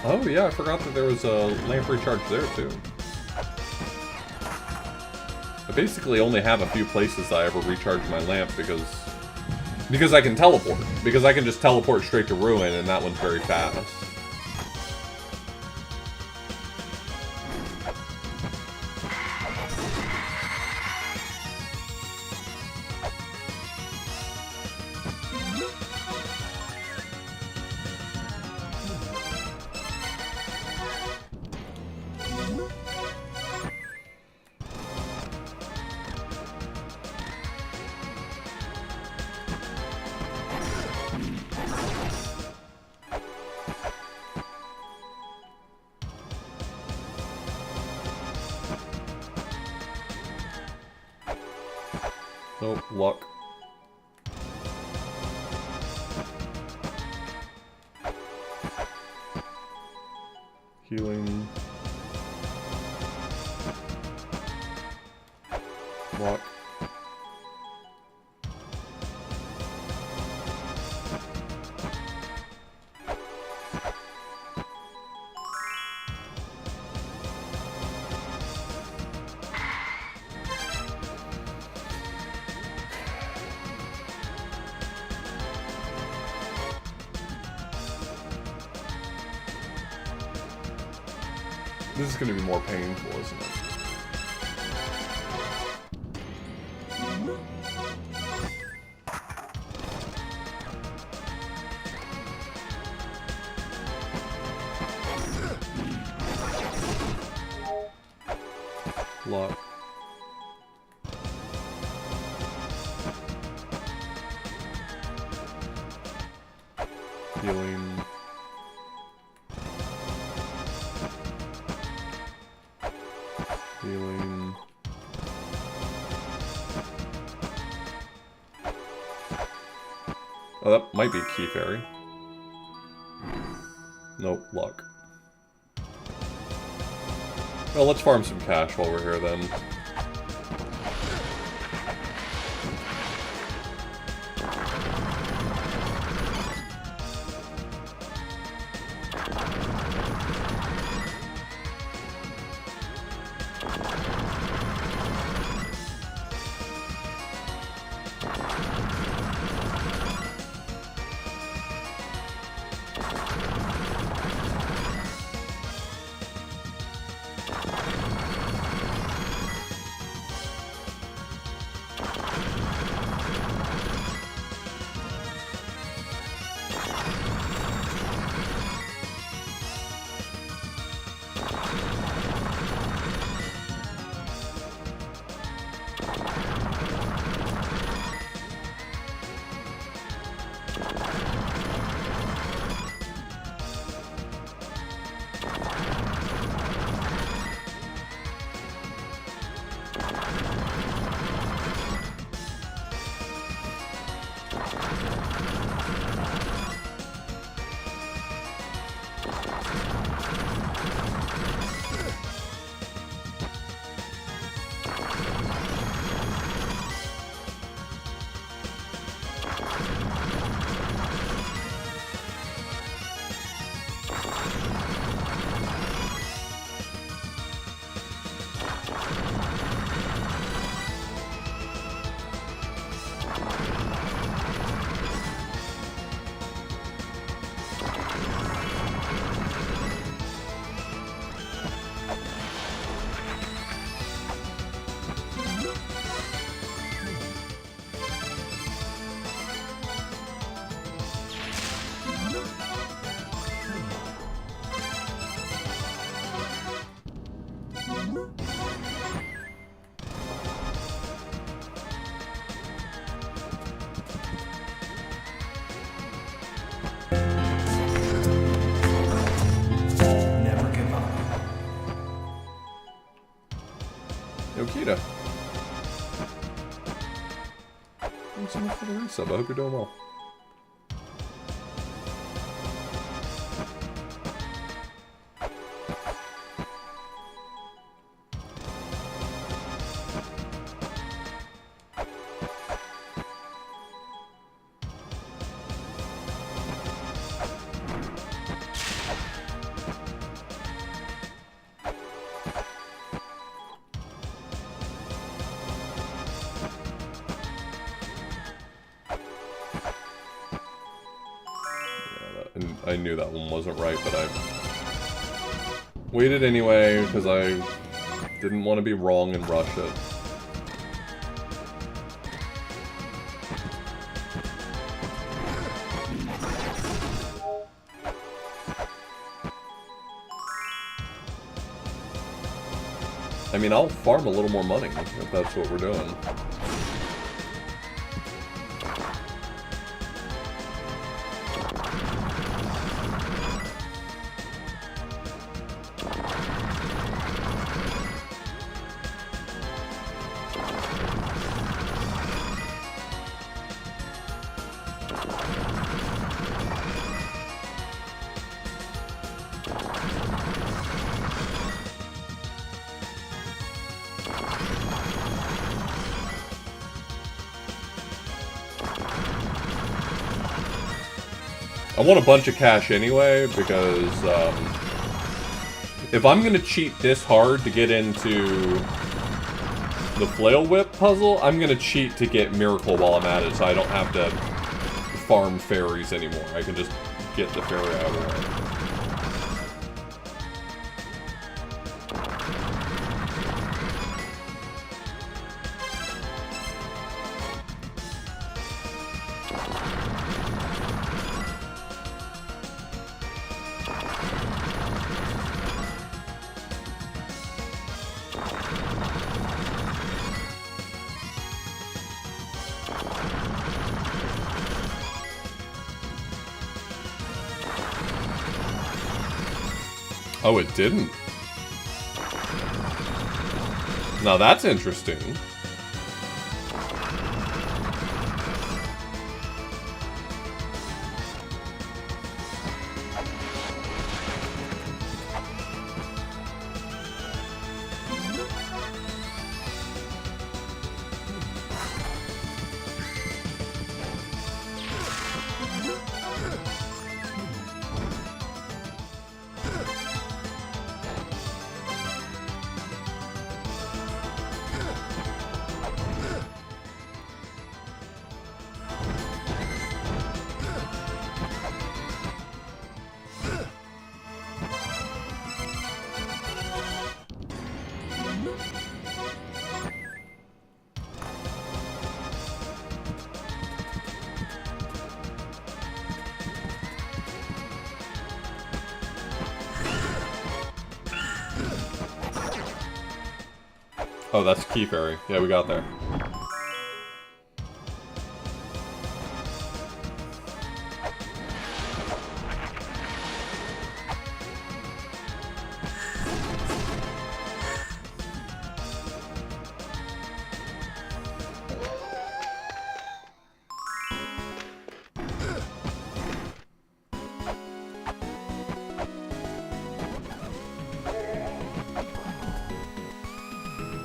Oh yeah, I forgot that there was a lamp recharge there too. I basically only have a few places I ever recharge my lamp because Because I can teleport. Because I can just teleport straight to Ruin, and that one's very fast. Nope, luck. Healing. Luck. This is going to be more painful, isn't it? Luck. Healing. Healing. Oh, that might be a Key Fairy. Nope, luck. Well, let's farm some cash while we're here then. Yokita. Thanks so much for the resub. I hope you're doing well. I knew that one wasn't right, but I waited anyway, because I didn't want to be wrong and rush it. I mean, I'll farm a little more money, if that's what we're doing. I want a bunch of cash anyway, because if I'm gonna cheat this hard to get into the flail whip puzzle, I'm gonna cheat to get Miracle while I'm at it, so I don't have to farm fairies anymore. I can just get the fairy out of the way. Oh, it didn't. Now that's interesting. Oh, that's Key Fairy. Yeah, we got there.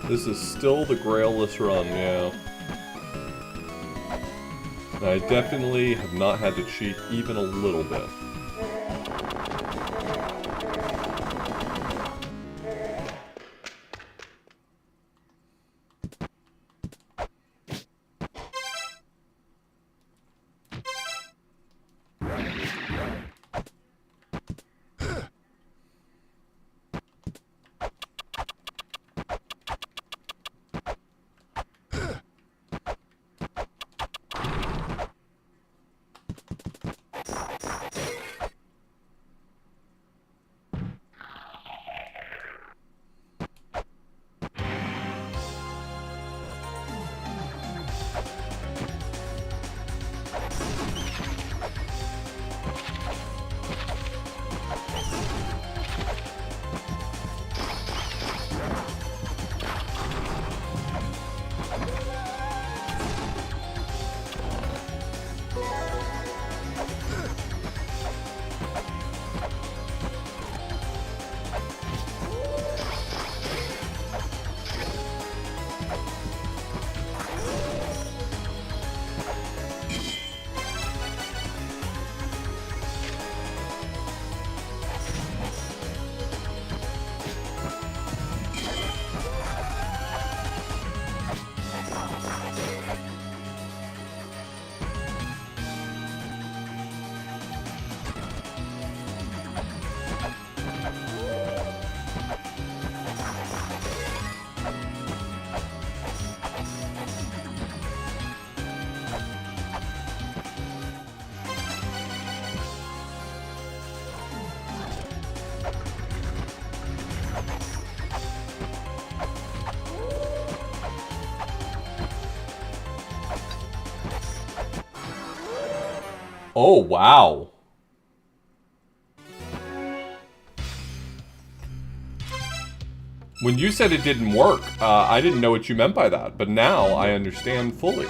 This is still the Grailless run, yeah. I definitely have not had to cheat even a little bit. Oh, wow. When you said it didn't work, I didn't know what you meant by that, but now I understand fully.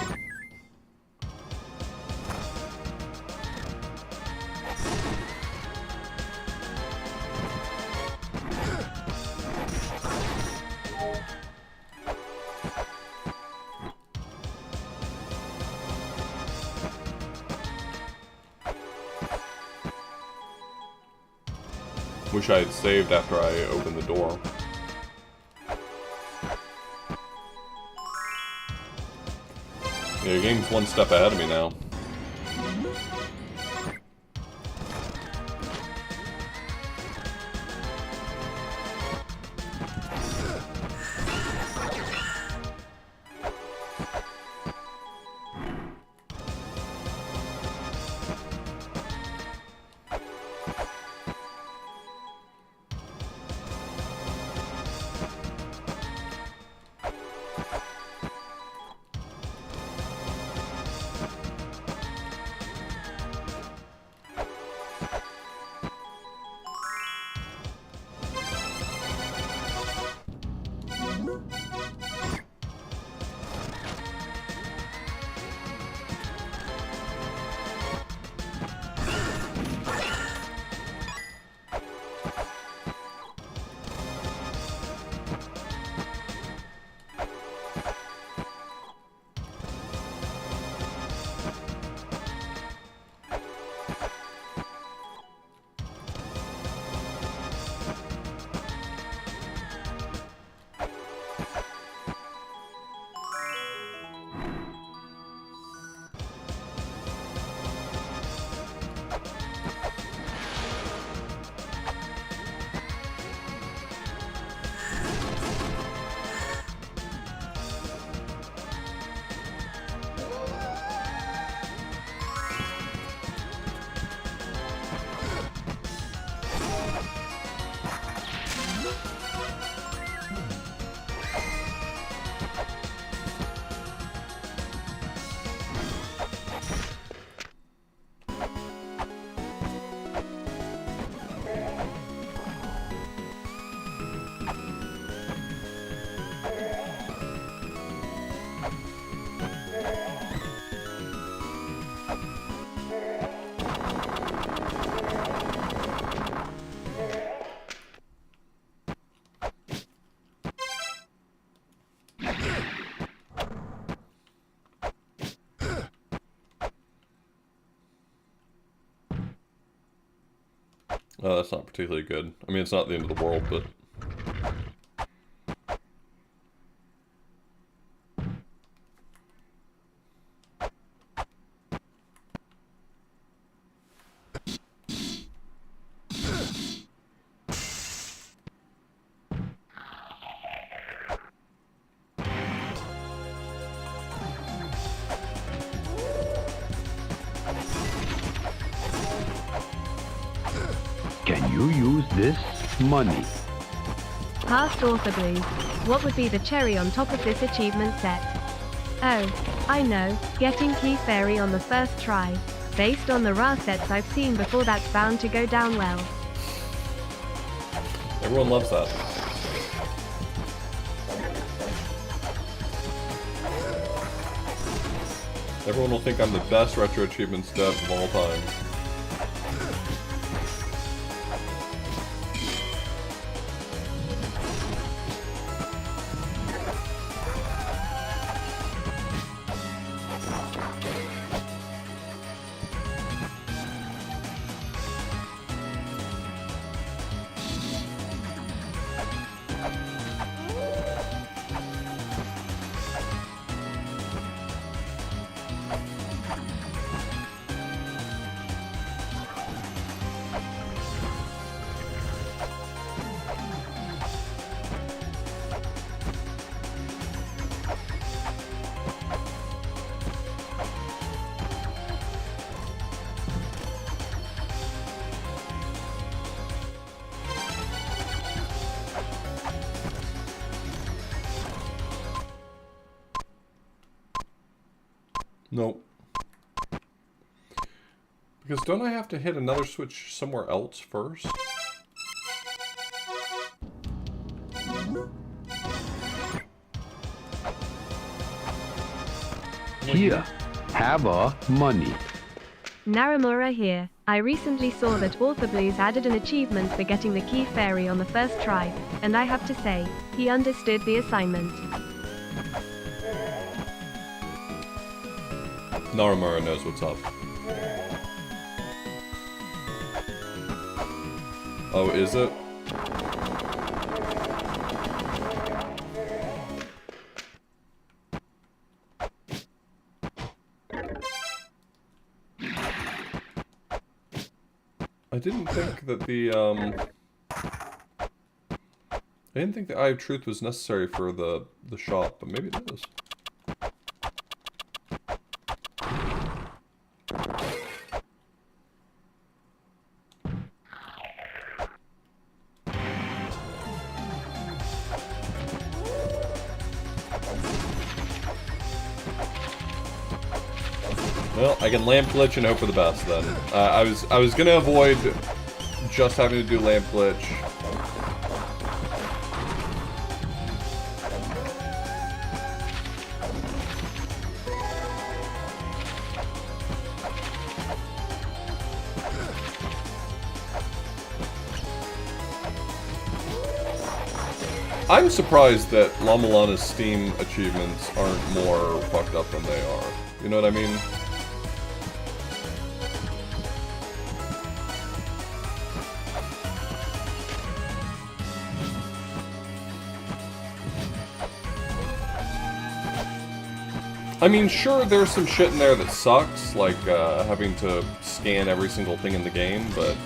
Wish I had saved after I opened the door. Yeah, your game's one step ahead of me now. Oh, that's not particularly good. I mean, it's not the end of the world, but... Can you use this money? Past Author Blues. What would be the cherry on top of this achievement set? Oh, I know, getting Key Fairy on the first try. Based on the Ra sets I've seen before, that's bound to go down well. Everyone loves that. Everyone will think I'm the best Retro Achievements dev of all time. Nope. Because don't I have to hit another switch somewhere else first? Here, have a money. Naramura here. I recently saw that Author Blues added an achievement for getting the key fairy on the first try, and I have to say, he understood the assignment. Naramura knows what's up. Oh, is it? I didn't think that the, I didn't think the Eye of Truth was necessary for the shop, but maybe it is. Well, I can lamp glitch and hope for the best then. I was gonna avoid just having to do lamp glitch. I'm surprised that La-Mulana's Steam achievements aren't more fucked up than they are. You know what I mean? I mean, sure, there's some shit in there that sucks, like having to scan every single thing in the game, but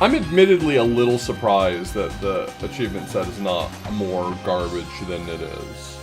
I'm admittedly a little surprised that the achievement set is not more garbage than it is.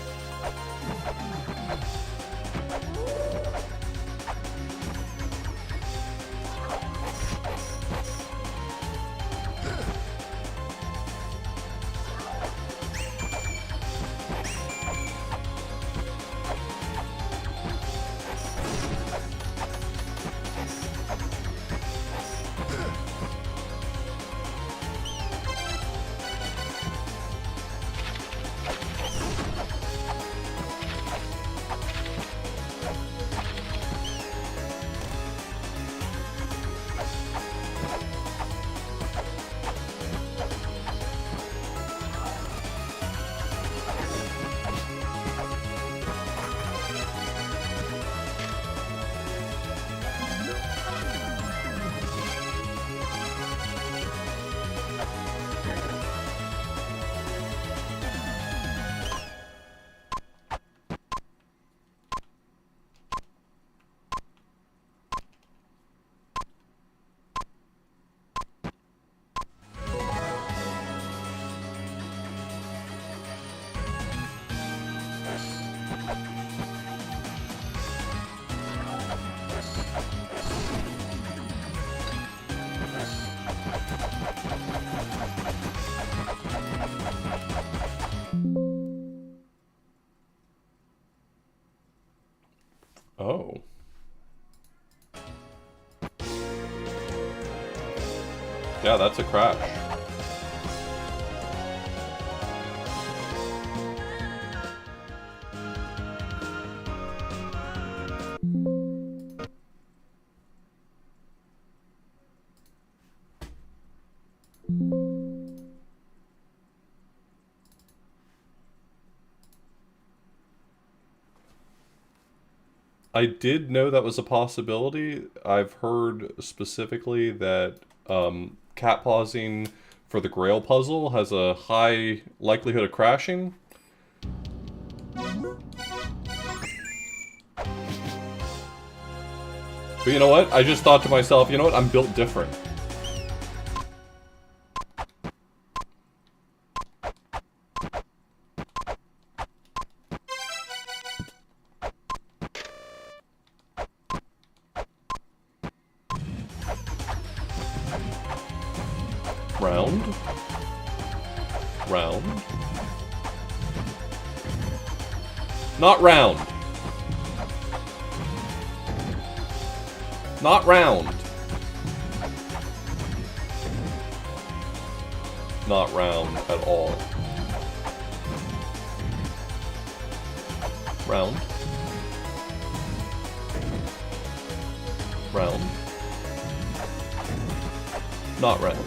Oh. Yeah, that's a crash. I did know that was a possibility. I've heard specifically that cat pausing for the Grail puzzle has a high likelihood of crashing. But you know what? I just thought to myself, you know what? I'm built different. Round. Round. Not round. not round. Not round at all. Round. Round. Not round.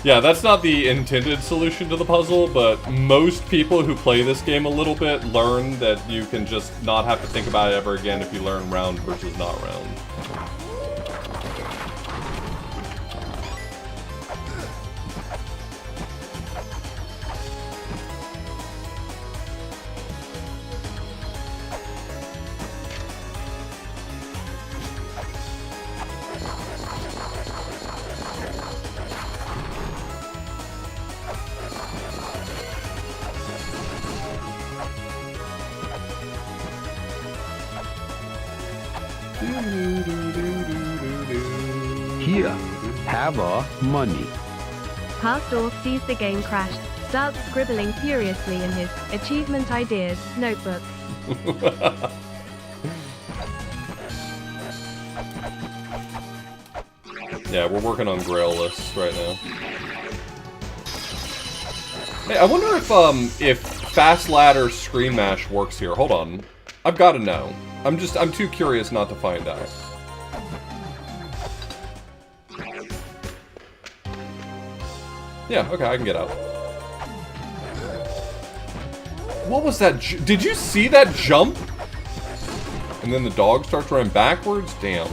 Yeah, that's not the intended solution to the puzzle, but most people who play this game a little bit learn that you can just not have to think about it ever again if you learn round versus not round. Here, have money. Pastor sees the game crashed, starts scribbling furiously in his achievement ideas notebook. Yeah, we're working on Grail lists right now. Hey, I wonder if Fast Ladder Screen Mash works here. Hold on. I've got to know. I'm too curious not to find out. Yeah, okay, I can get out. What was that? Did you see that jump? And then the dog starts running backwards? Damn.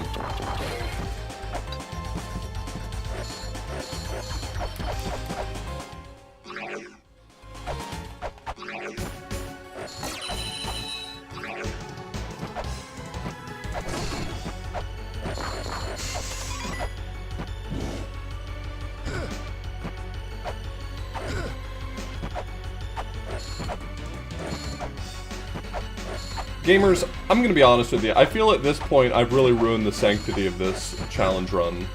Gamers, I'm gonna be honest with you. I feel at this point I've really ruined the sanctity of this challenge run.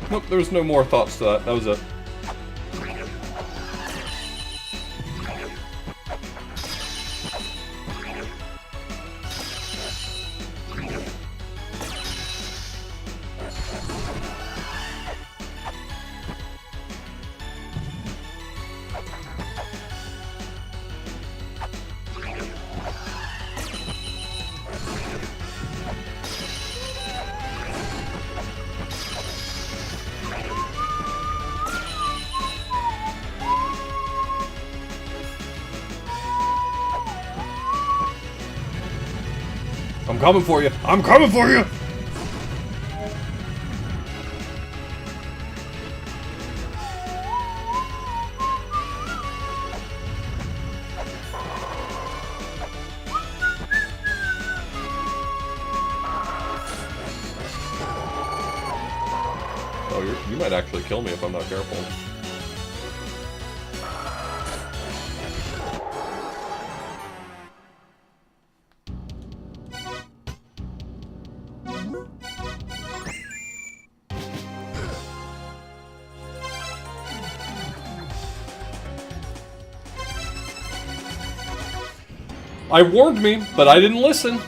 Nope, there's no more thoughts to that. That was it. I'm coming for you! I'm coming for you! Oh, you might actually kill me if I'm not careful. I warned me, but I didn't listen.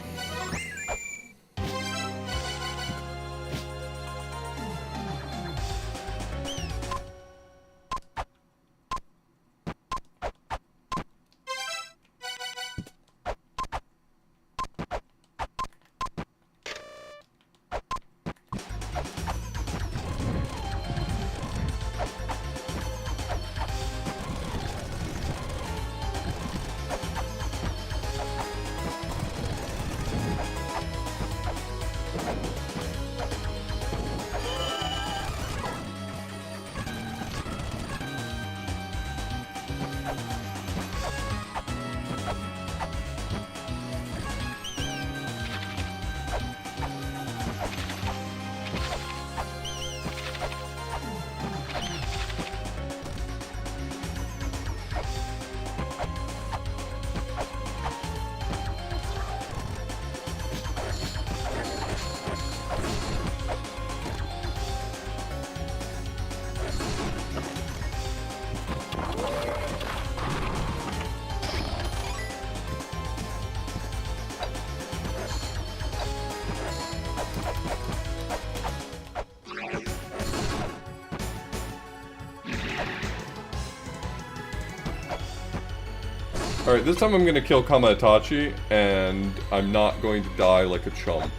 Alright, this time I'm gonna kill Kamaitachi, and I'm not going to die like a chump.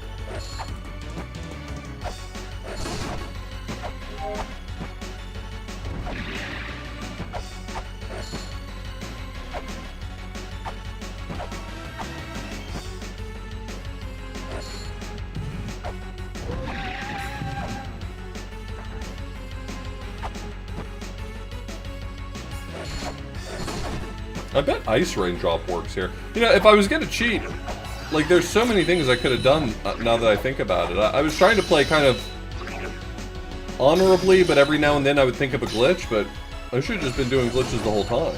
I bet Ice Raindrop works here. You know, if I was gonna cheat, like, there's so many things I could have done now that I think about it. I was trying to play kind of honorably, but every now and then I would think of a glitch, but I should have just been doing glitches the whole time.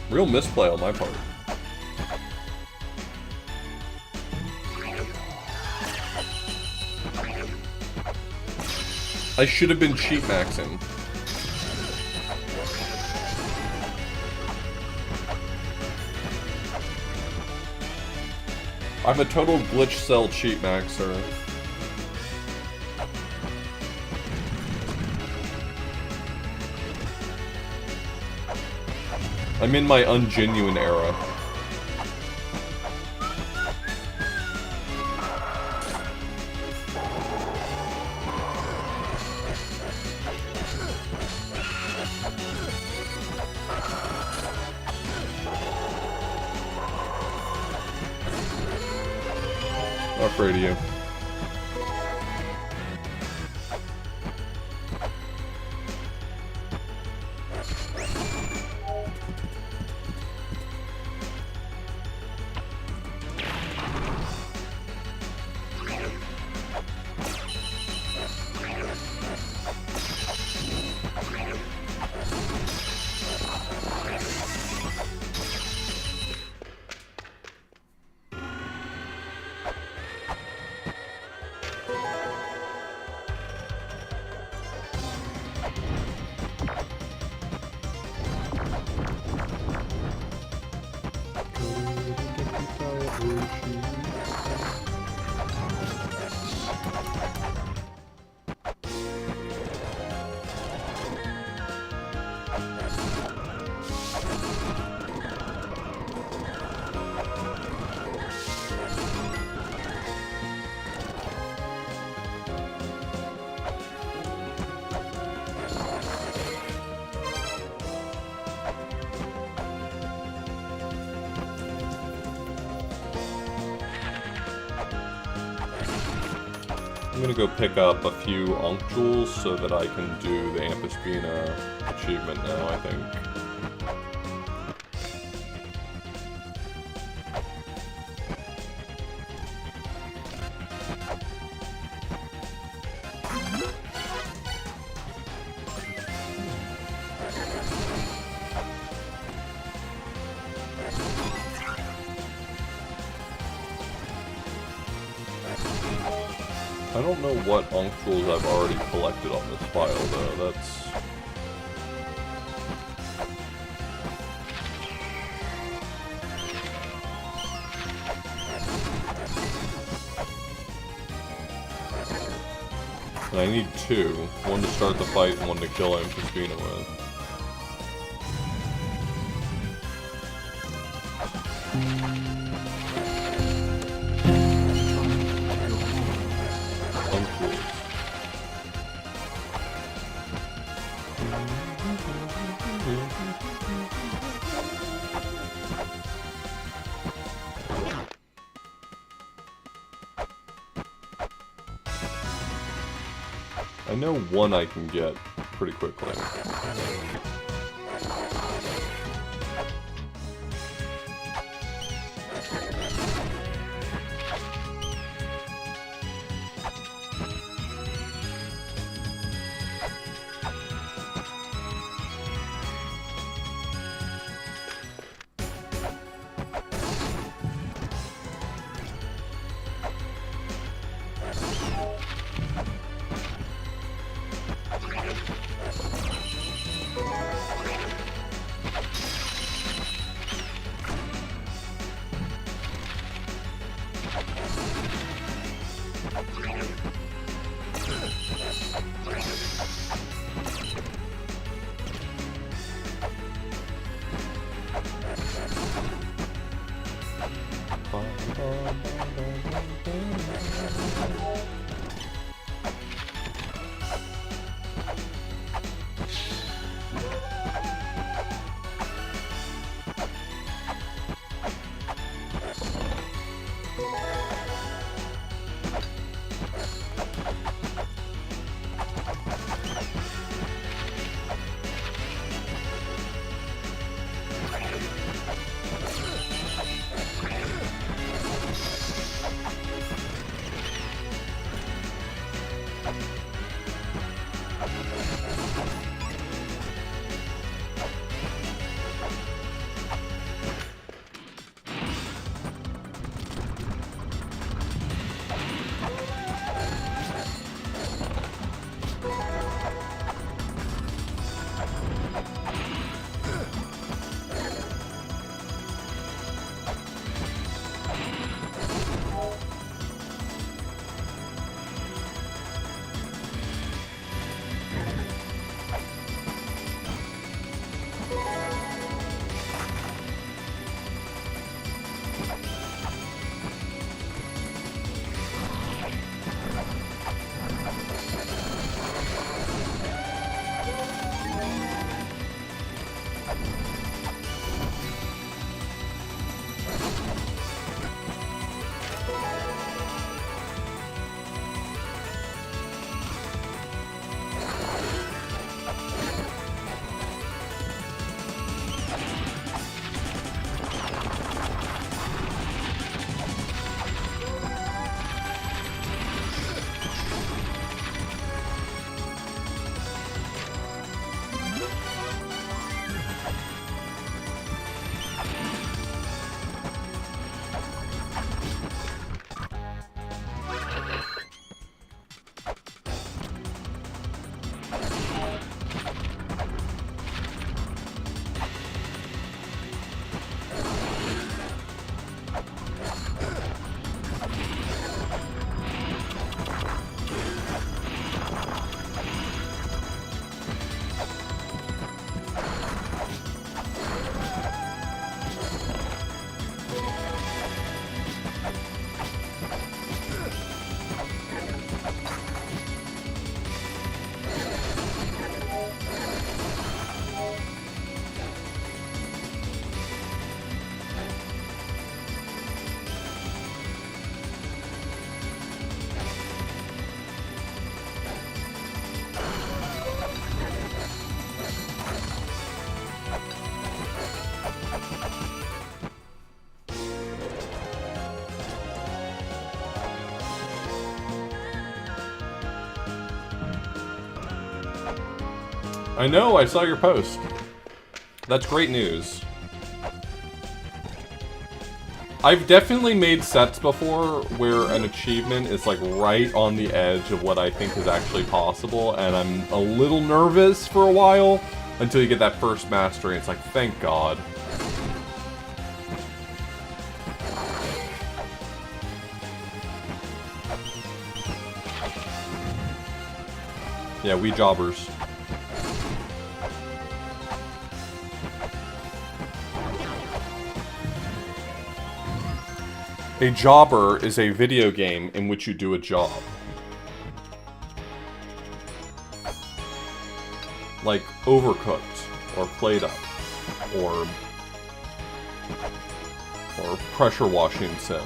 Real misplay on my part. I should have been cheat maxing. I'm a total glitch cell cheat maxer. I'm in my ungenuine era. Not afraid of you. I'm gonna go pick up a few Ankh Jewels so that I can do the Ampispina achievement now, I think. I don't know what Ankh Jewels I've already collected on this file, though. That's... And I need two. One to start the fight and one to kill Ampispina with. I know one I can get pretty quickly. I know, I saw your post. That's great news. I've definitely made sets before where an achievement is like right on the edge of what I think is actually possible, and I'm a little nervous for a while until you get that first mastery. It's like, thank God. Yeah, we jobbers. A jobber is a video game in which you do a job. Like Overcooked, or Played Up, or Pressure Washing Sim.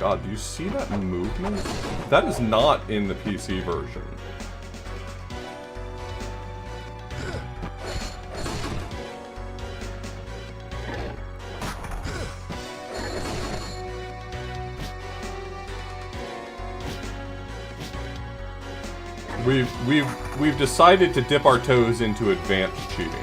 god, do you see that movement? That is not in the PC version. We've decided to dip our toes into advanced cheating.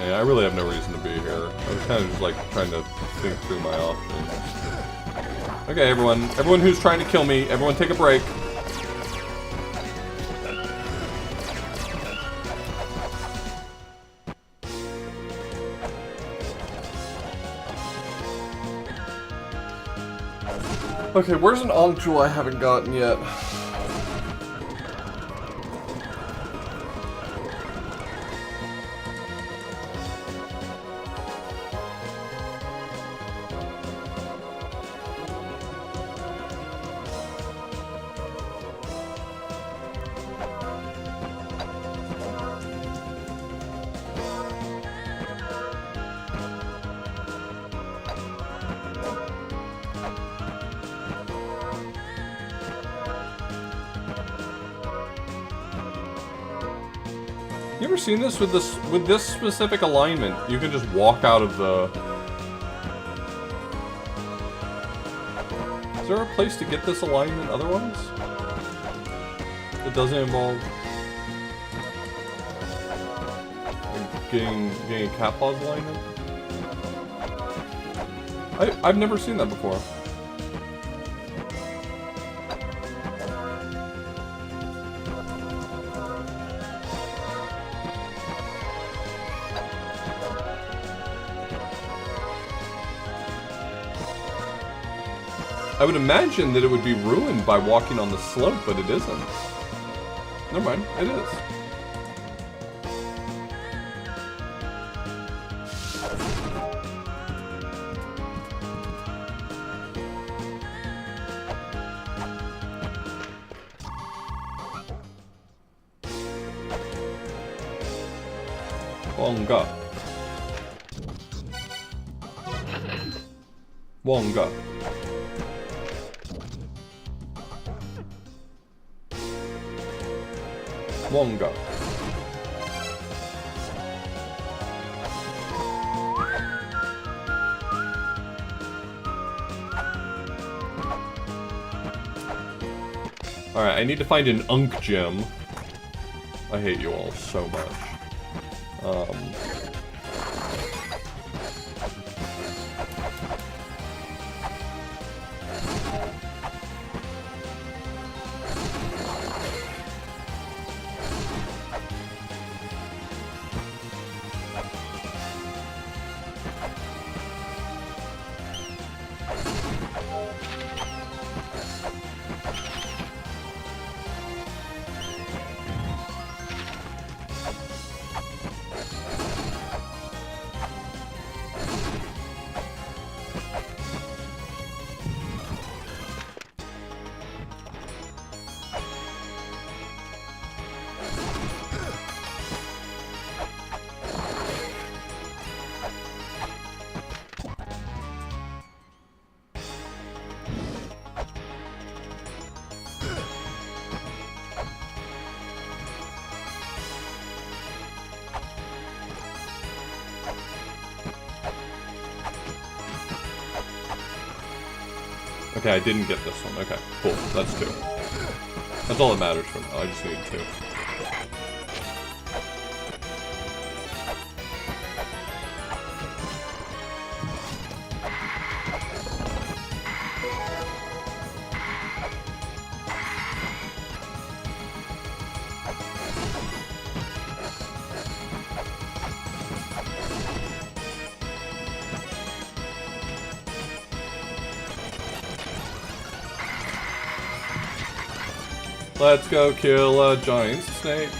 Yeah, I really have no reason to be here. I was kind of just like trying to think through my options. Okay, everyone who's trying to kill me, everyone take a break. Okay, where's an Ankh Jewel I haven't gotten yet? You ever seen this with this specific alignment? You can just walk out of the... Is there a place to get this alignment otherwise? It doesn't involve getting a cat paws alignment? I've never seen that before. I would imagine that it would be ruined by walking on the slope, but it isn't. Never mind, it is. Wonga. Wonga. Wonga. Alright, I need to find an Unk gem. I hate you all so much. Okay, I didn't get this one. Okay, cool. That's 2. That's all that matters for now. I just need 2. Let's go kill a giant snake.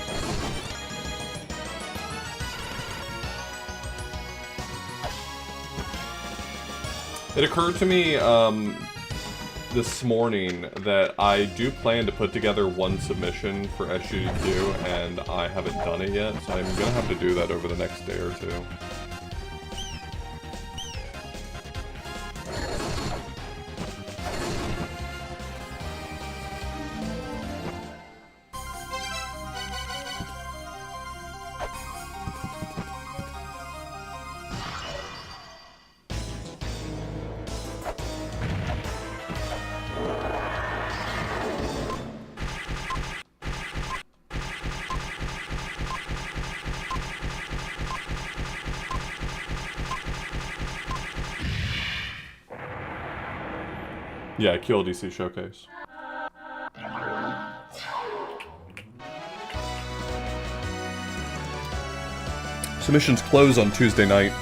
It occurred to me this morning that I do plan to put together one submission for SGDQ, and I haven't done it yet, so I'm gonna have to do that over the next day or two. Yeah, kill DC Showcase. Submissions close on Tuesday night.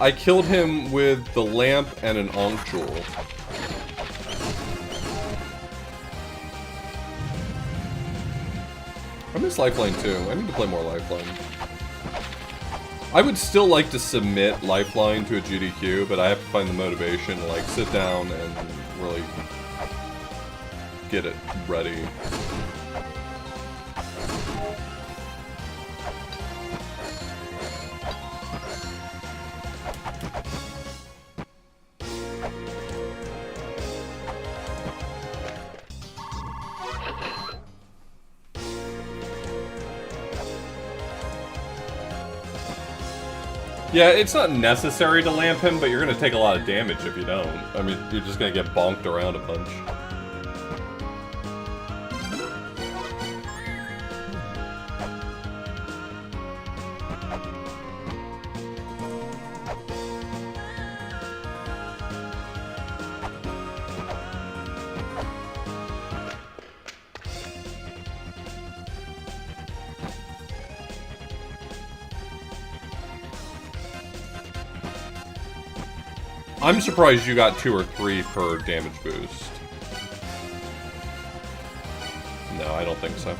I killed him with the lamp and an Ankh Jewel. I miss Lifeline too. I need to play more Lifeline. I would still like to submit Lifeline to a GDQ, but I have to find the motivation to like sit down and really get it ready. Yeah, it's not necessary to lamp him, but you're gonna take a lot of damage if you don't. I mean, you're just gonna get bonked around a bunch. I'm surprised you got 2 or 3 per damage boost. No, I don't think so.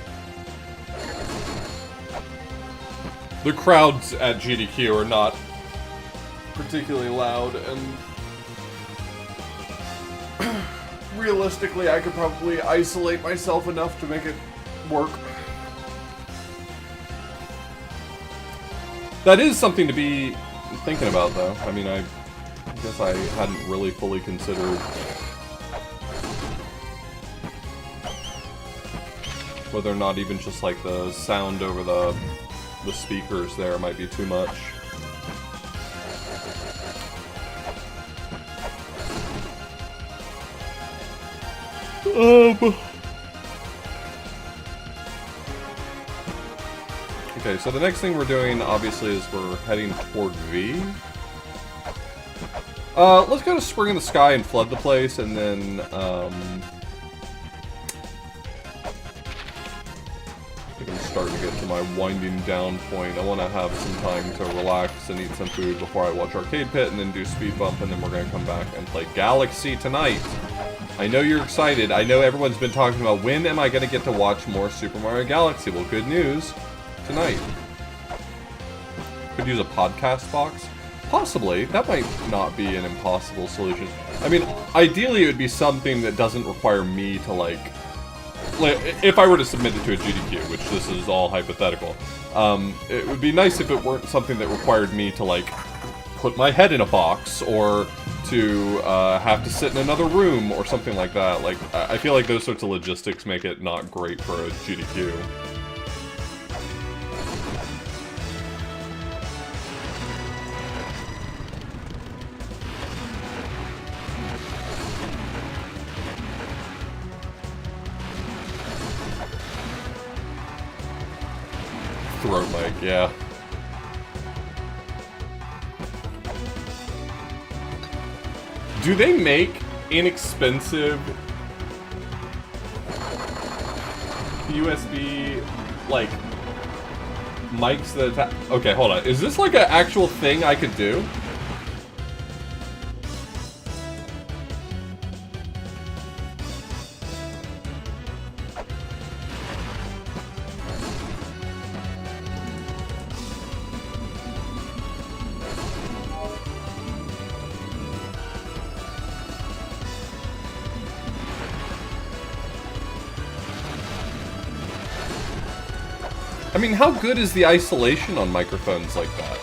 The crowds at GDQ are not particularly loud, and realistically, I could probably isolate myself enough to make it work. That is something to be thinking about, though. I mean, I guess I hadn't really fully considered whether or not even just like the sound over the speakers there might be too much. Okay, so the next thing we're doing, obviously, is we're heading toward V. Let's go to Spring in the Sky and flood the place, and then, I think I'm starting to get to my winding down point. I want to have some time to relax and eat some food before I watch Arcade Pit, and then do Speed Bump, and then we're going to come back and play Galaxy tonight. I know you're excited. I know everyone's been talking about when am I going to get to watch more Super Mario Galaxy. Well, good news. Tonight. Could use a podcast box. Possibly. That might not be an impossible solution. I mean, ideally it would be something that doesn't require me to, like if I were to submit it to a GDQ, which this is all hypothetical, it would be nice if it weren't something that required me to, like, put my head in a box, or to have to sit in another room, or something like that. Like, I feel like those sorts of logistics make it not great for a GDQ. Throat mic, yeah. Do they make inexpensive USB, like, mics that attack... Okay, hold on. Is this like an actual thing I could do? I mean, how good is the isolation on microphones like that?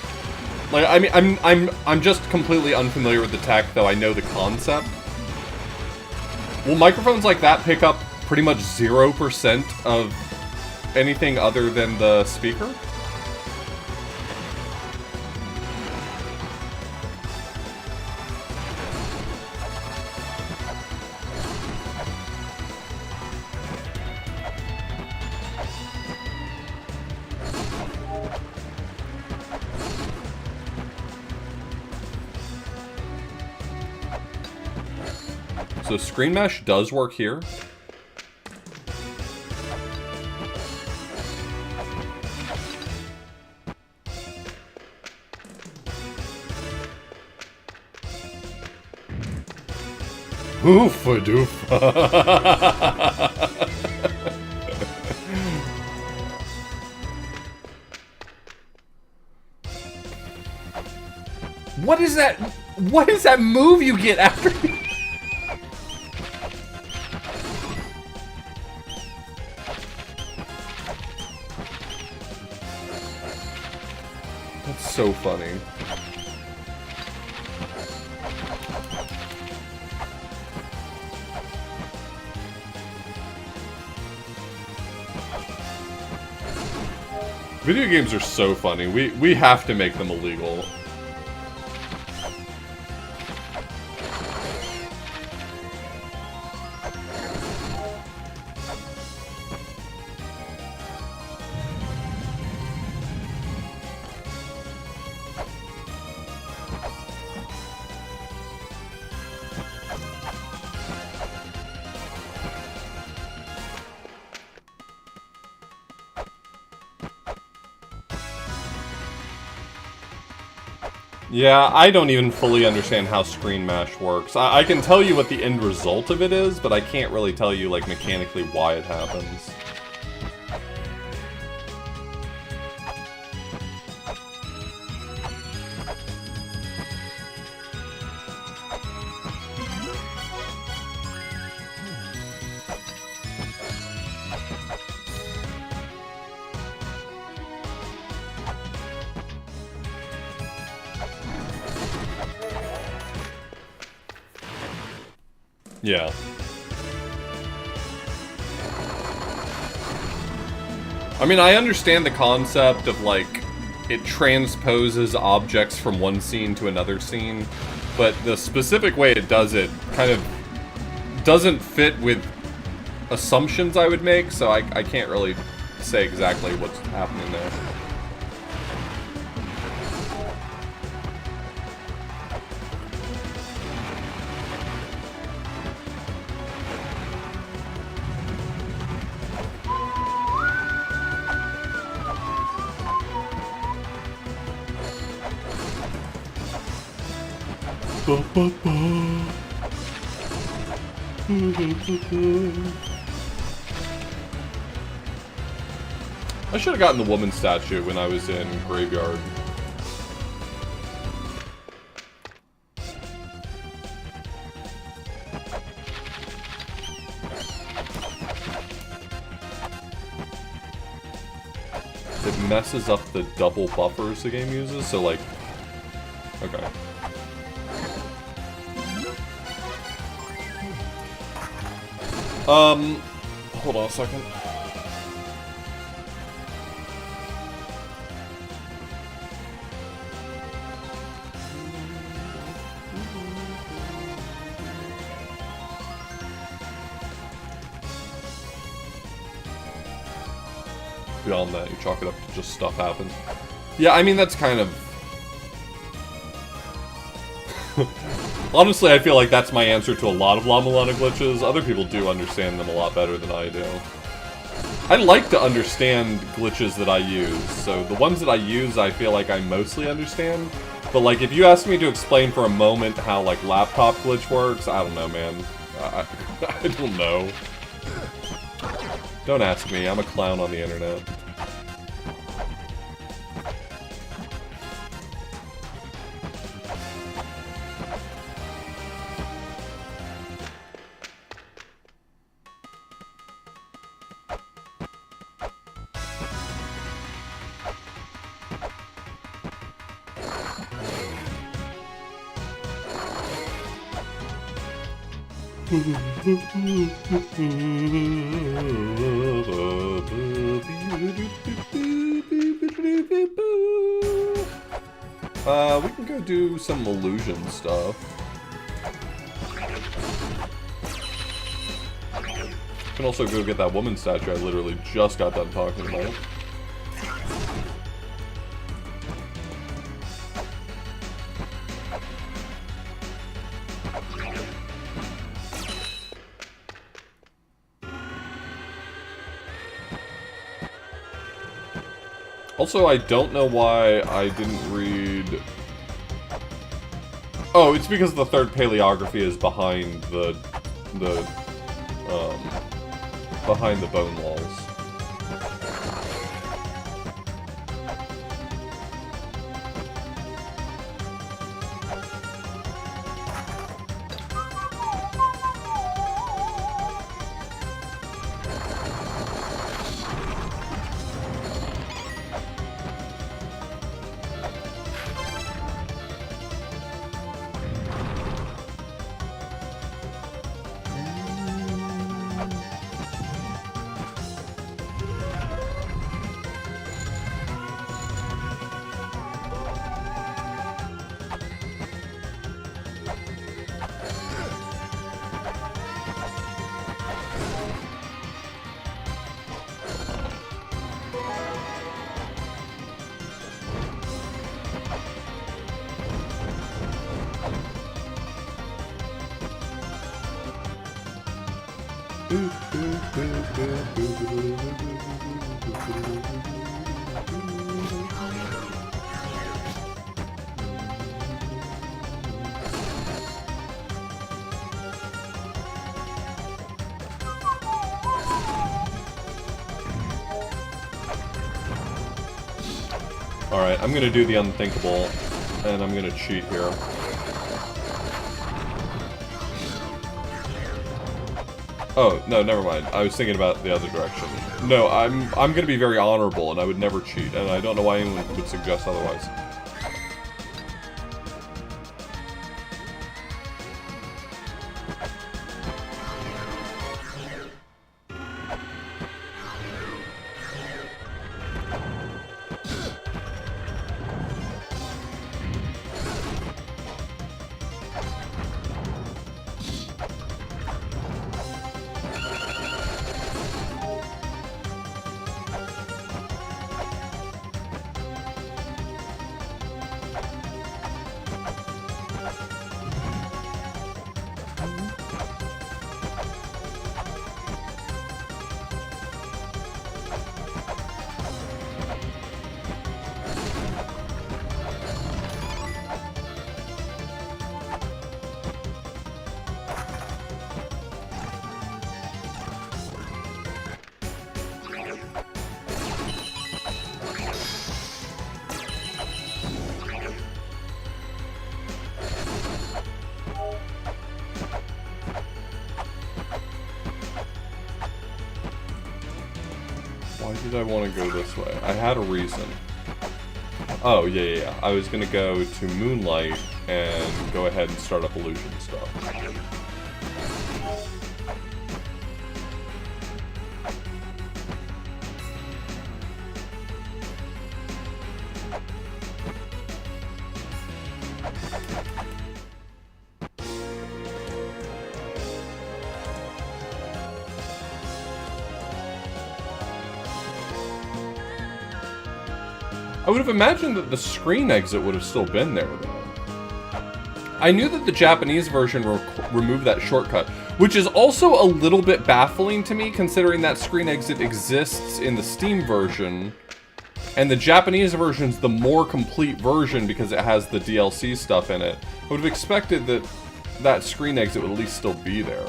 Like, I mean, I'm just completely unfamiliar with the tech, though I know the concept. Will microphones like that pick up pretty much 0% of anything other than the speaker? So screen mesh does work here. Oofa doofa. What is that? What is that move you get after you? That's so funny. Video games are so funny. We have to make them illegal. Yeah, I don't even fully understand how Screen Mash works. I can tell you what the end result of it is, but I can't really tell you, like, mechanically why it happens. Yeah. I mean, I understand the concept of, like, it transposes objects from one scene to another scene, but the specific way it does it kind of doesn't fit with assumptions I would make, so I can't really say exactly what's happening there. I should have gotten the woman statue when I was in Graveyard. It messes up the double buffers the game uses, so like... Okay. Hold on a second. Beyond that, you chalk it up to just stuff happens. Yeah, I mean, that's kind of... Honestly, I feel like that's my answer to a lot of La-Mulana glitches. Other people do understand them a lot better than I do. I like to understand glitches that I use, so the ones that I use I feel like I mostly understand. But like, if you ask me to explain for a moment how like laptop glitch works, I don't know, man. I don't know. Don't ask me, I'm a clown on the internet. We can go do some illusion stuff. Can also go get that woman statue I literally just got done talking about. Also, I don't know why I didn't read... Oh, it's because the third paleography is behind the bone walls. Alright, I'm gonna do the unthinkable, and I'm gonna cheat here. Oh, no, never mind. I was thinking about the other direction. No, I'm gonna be very honorable, and I would never cheat, and I don't know why anyone would suggest otherwise. Why did I want to go this way? I had a reason. Oh, yeah. I was gonna go to Moonlight and go ahead and start up illusion stuff. I would have imagined that the screen exit would have still been there, though. I knew that the Japanese version removed that shortcut. Which is also a little bit baffling to me, considering that screen exit exists in the Steam version. And the Japanese version's the more complete version because it has the DLC stuff in it. I would have expected that that screen exit would at least still be there.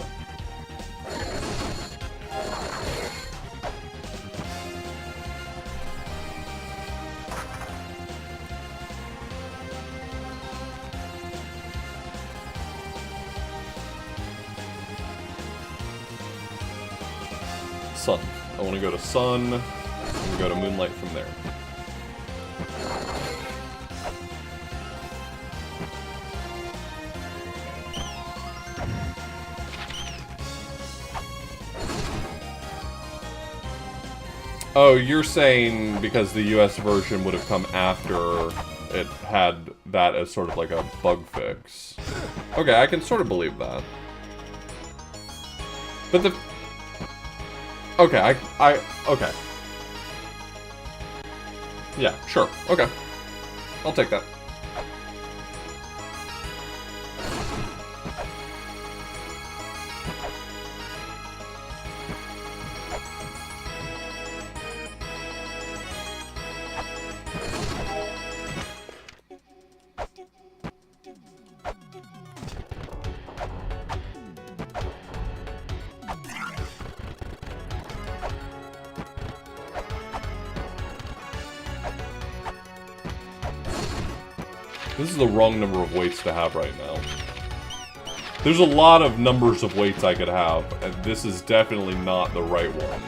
Sun. I want to go to Sun, and go to Moonlight from there. Oh, you're saying because the US version would have come after it had that as sort of like a bug fix. Okay, I can sort of believe that. But the... Okay, okay. Yeah, sure. Okay. I'll take that. This is the wrong number of weights to have right now. There's a lot of numbers of weights I could have, and this is definitely not the right one.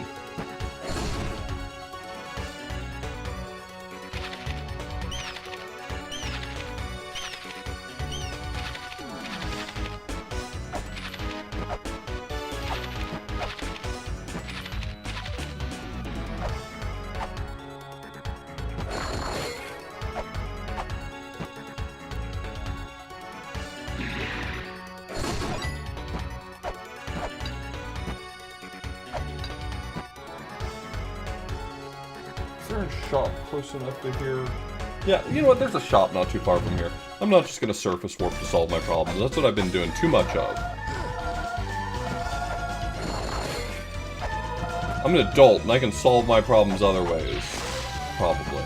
Shop close enough to here. Yeah, you know what? There's a shop not too far from here. I'm not just gonna surface warp to solve my problems. That's what I've been doing too much of. I'm an adult and I can solve my problems other ways. Probably.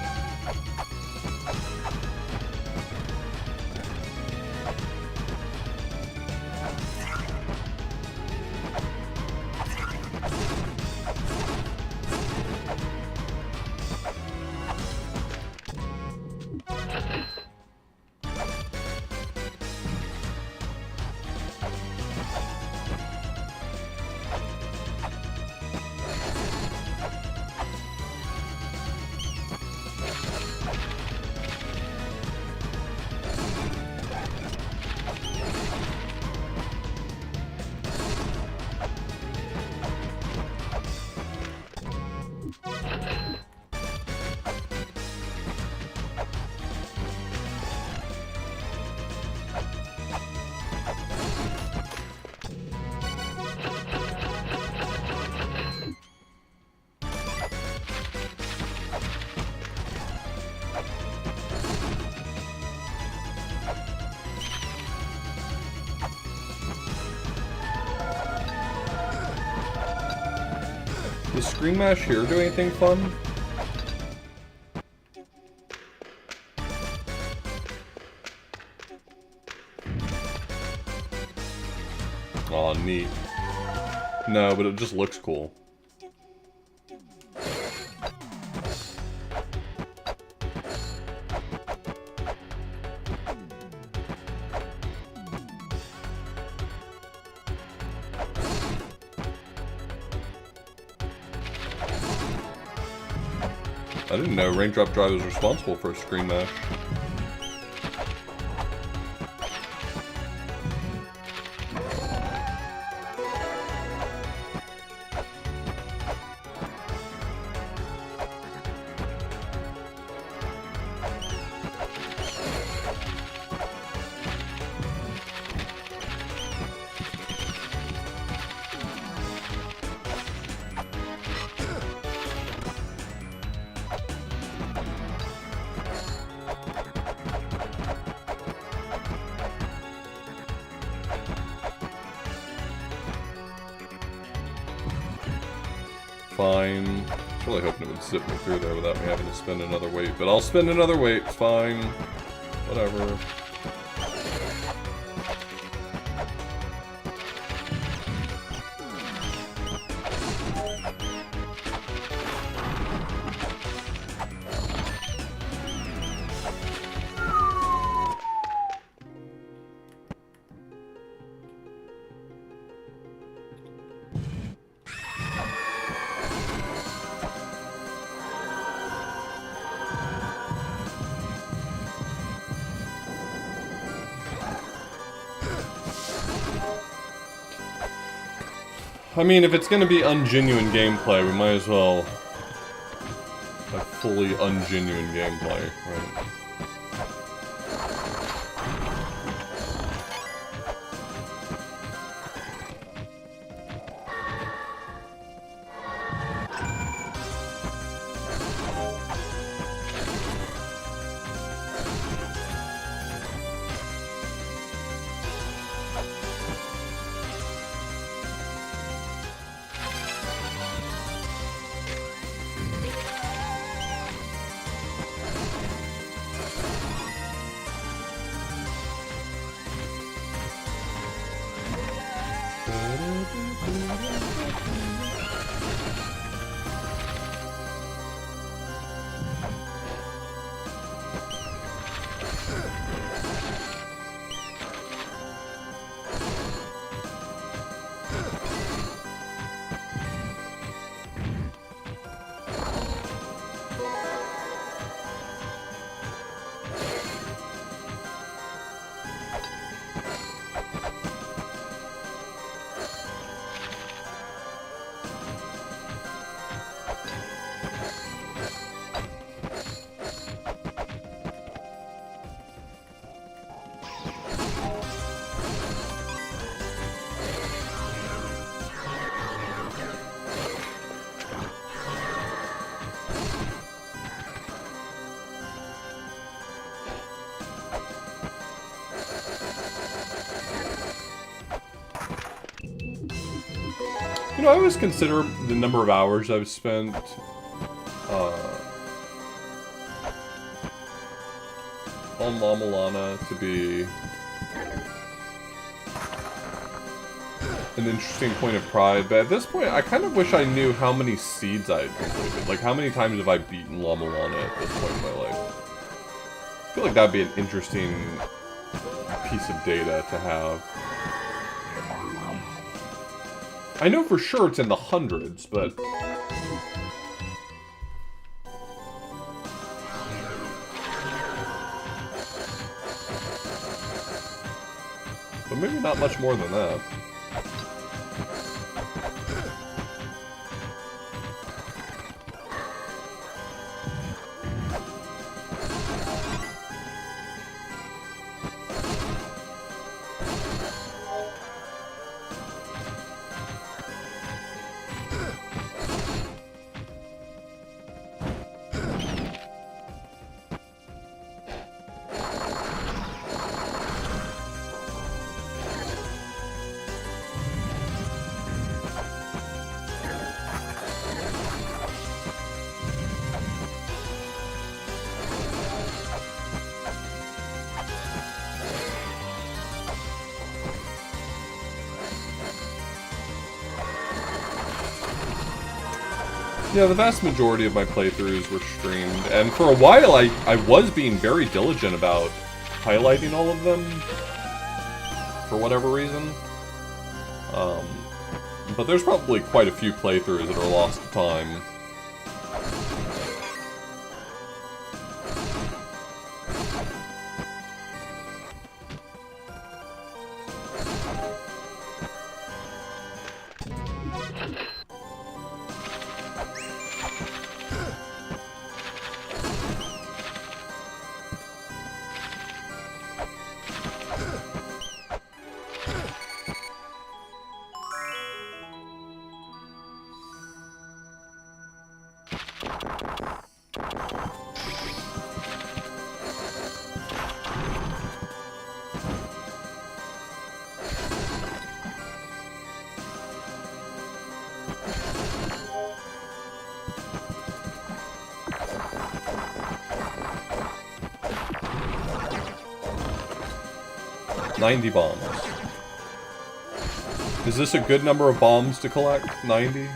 Does Screen Mash here do anything fun? Aw, neat. No, but it just looks cool. I didn't know Raindrop Drive was responsible for a Screen Mash. Fine. I was really hoping it would zip me through there without me having to spend another weight, but I'll spend another weight. It's fine. Whatever. I mean, if it's gonna be ungenuine gameplay, we might as well have fully ungenuine gameplay, right? You know, I always consider the number of hours I've spent on La-Mulana to be an interesting point of pride, but at this point, I kind of wish I knew how many seeds I had completed. Like, how many times have I beaten La-Mulana at this point in my life? I feel like that'd be an interesting piece of data to have. I know for sure it's in the hundreds, but... but maybe not much more than that. Yeah, the vast majority of my playthroughs were streamed, and for a while I was being very diligent about highlighting all of them, for whatever reason. But there's probably quite a few playthroughs that are lost to time. 90 bombs. Is this a good number of bombs to collect? 90?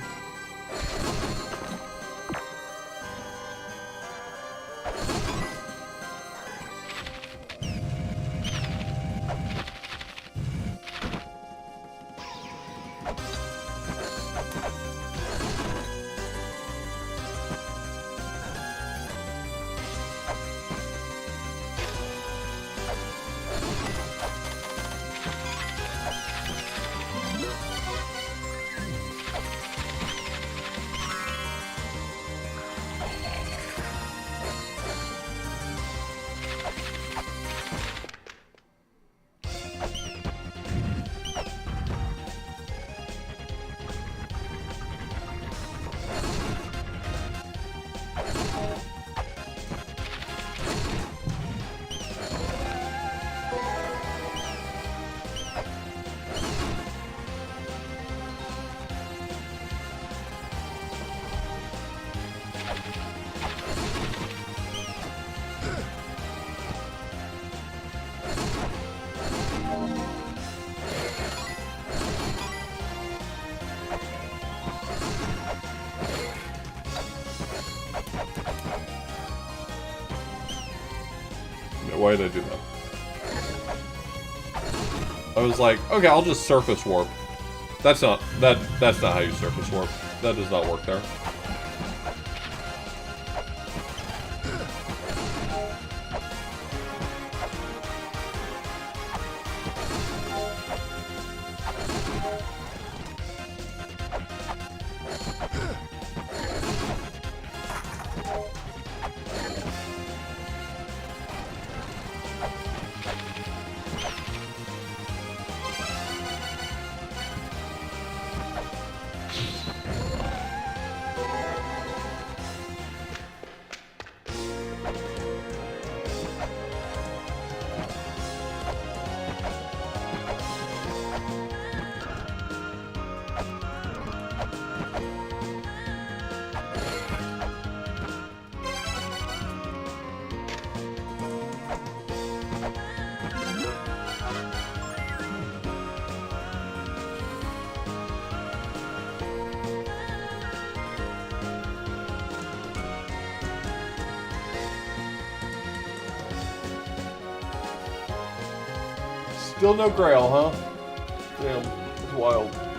Why did I do that? I was like, okay, I'll just surface warp. That's not how you surface warp. That does not work there. Still no Grail, huh? Damn, it's wild.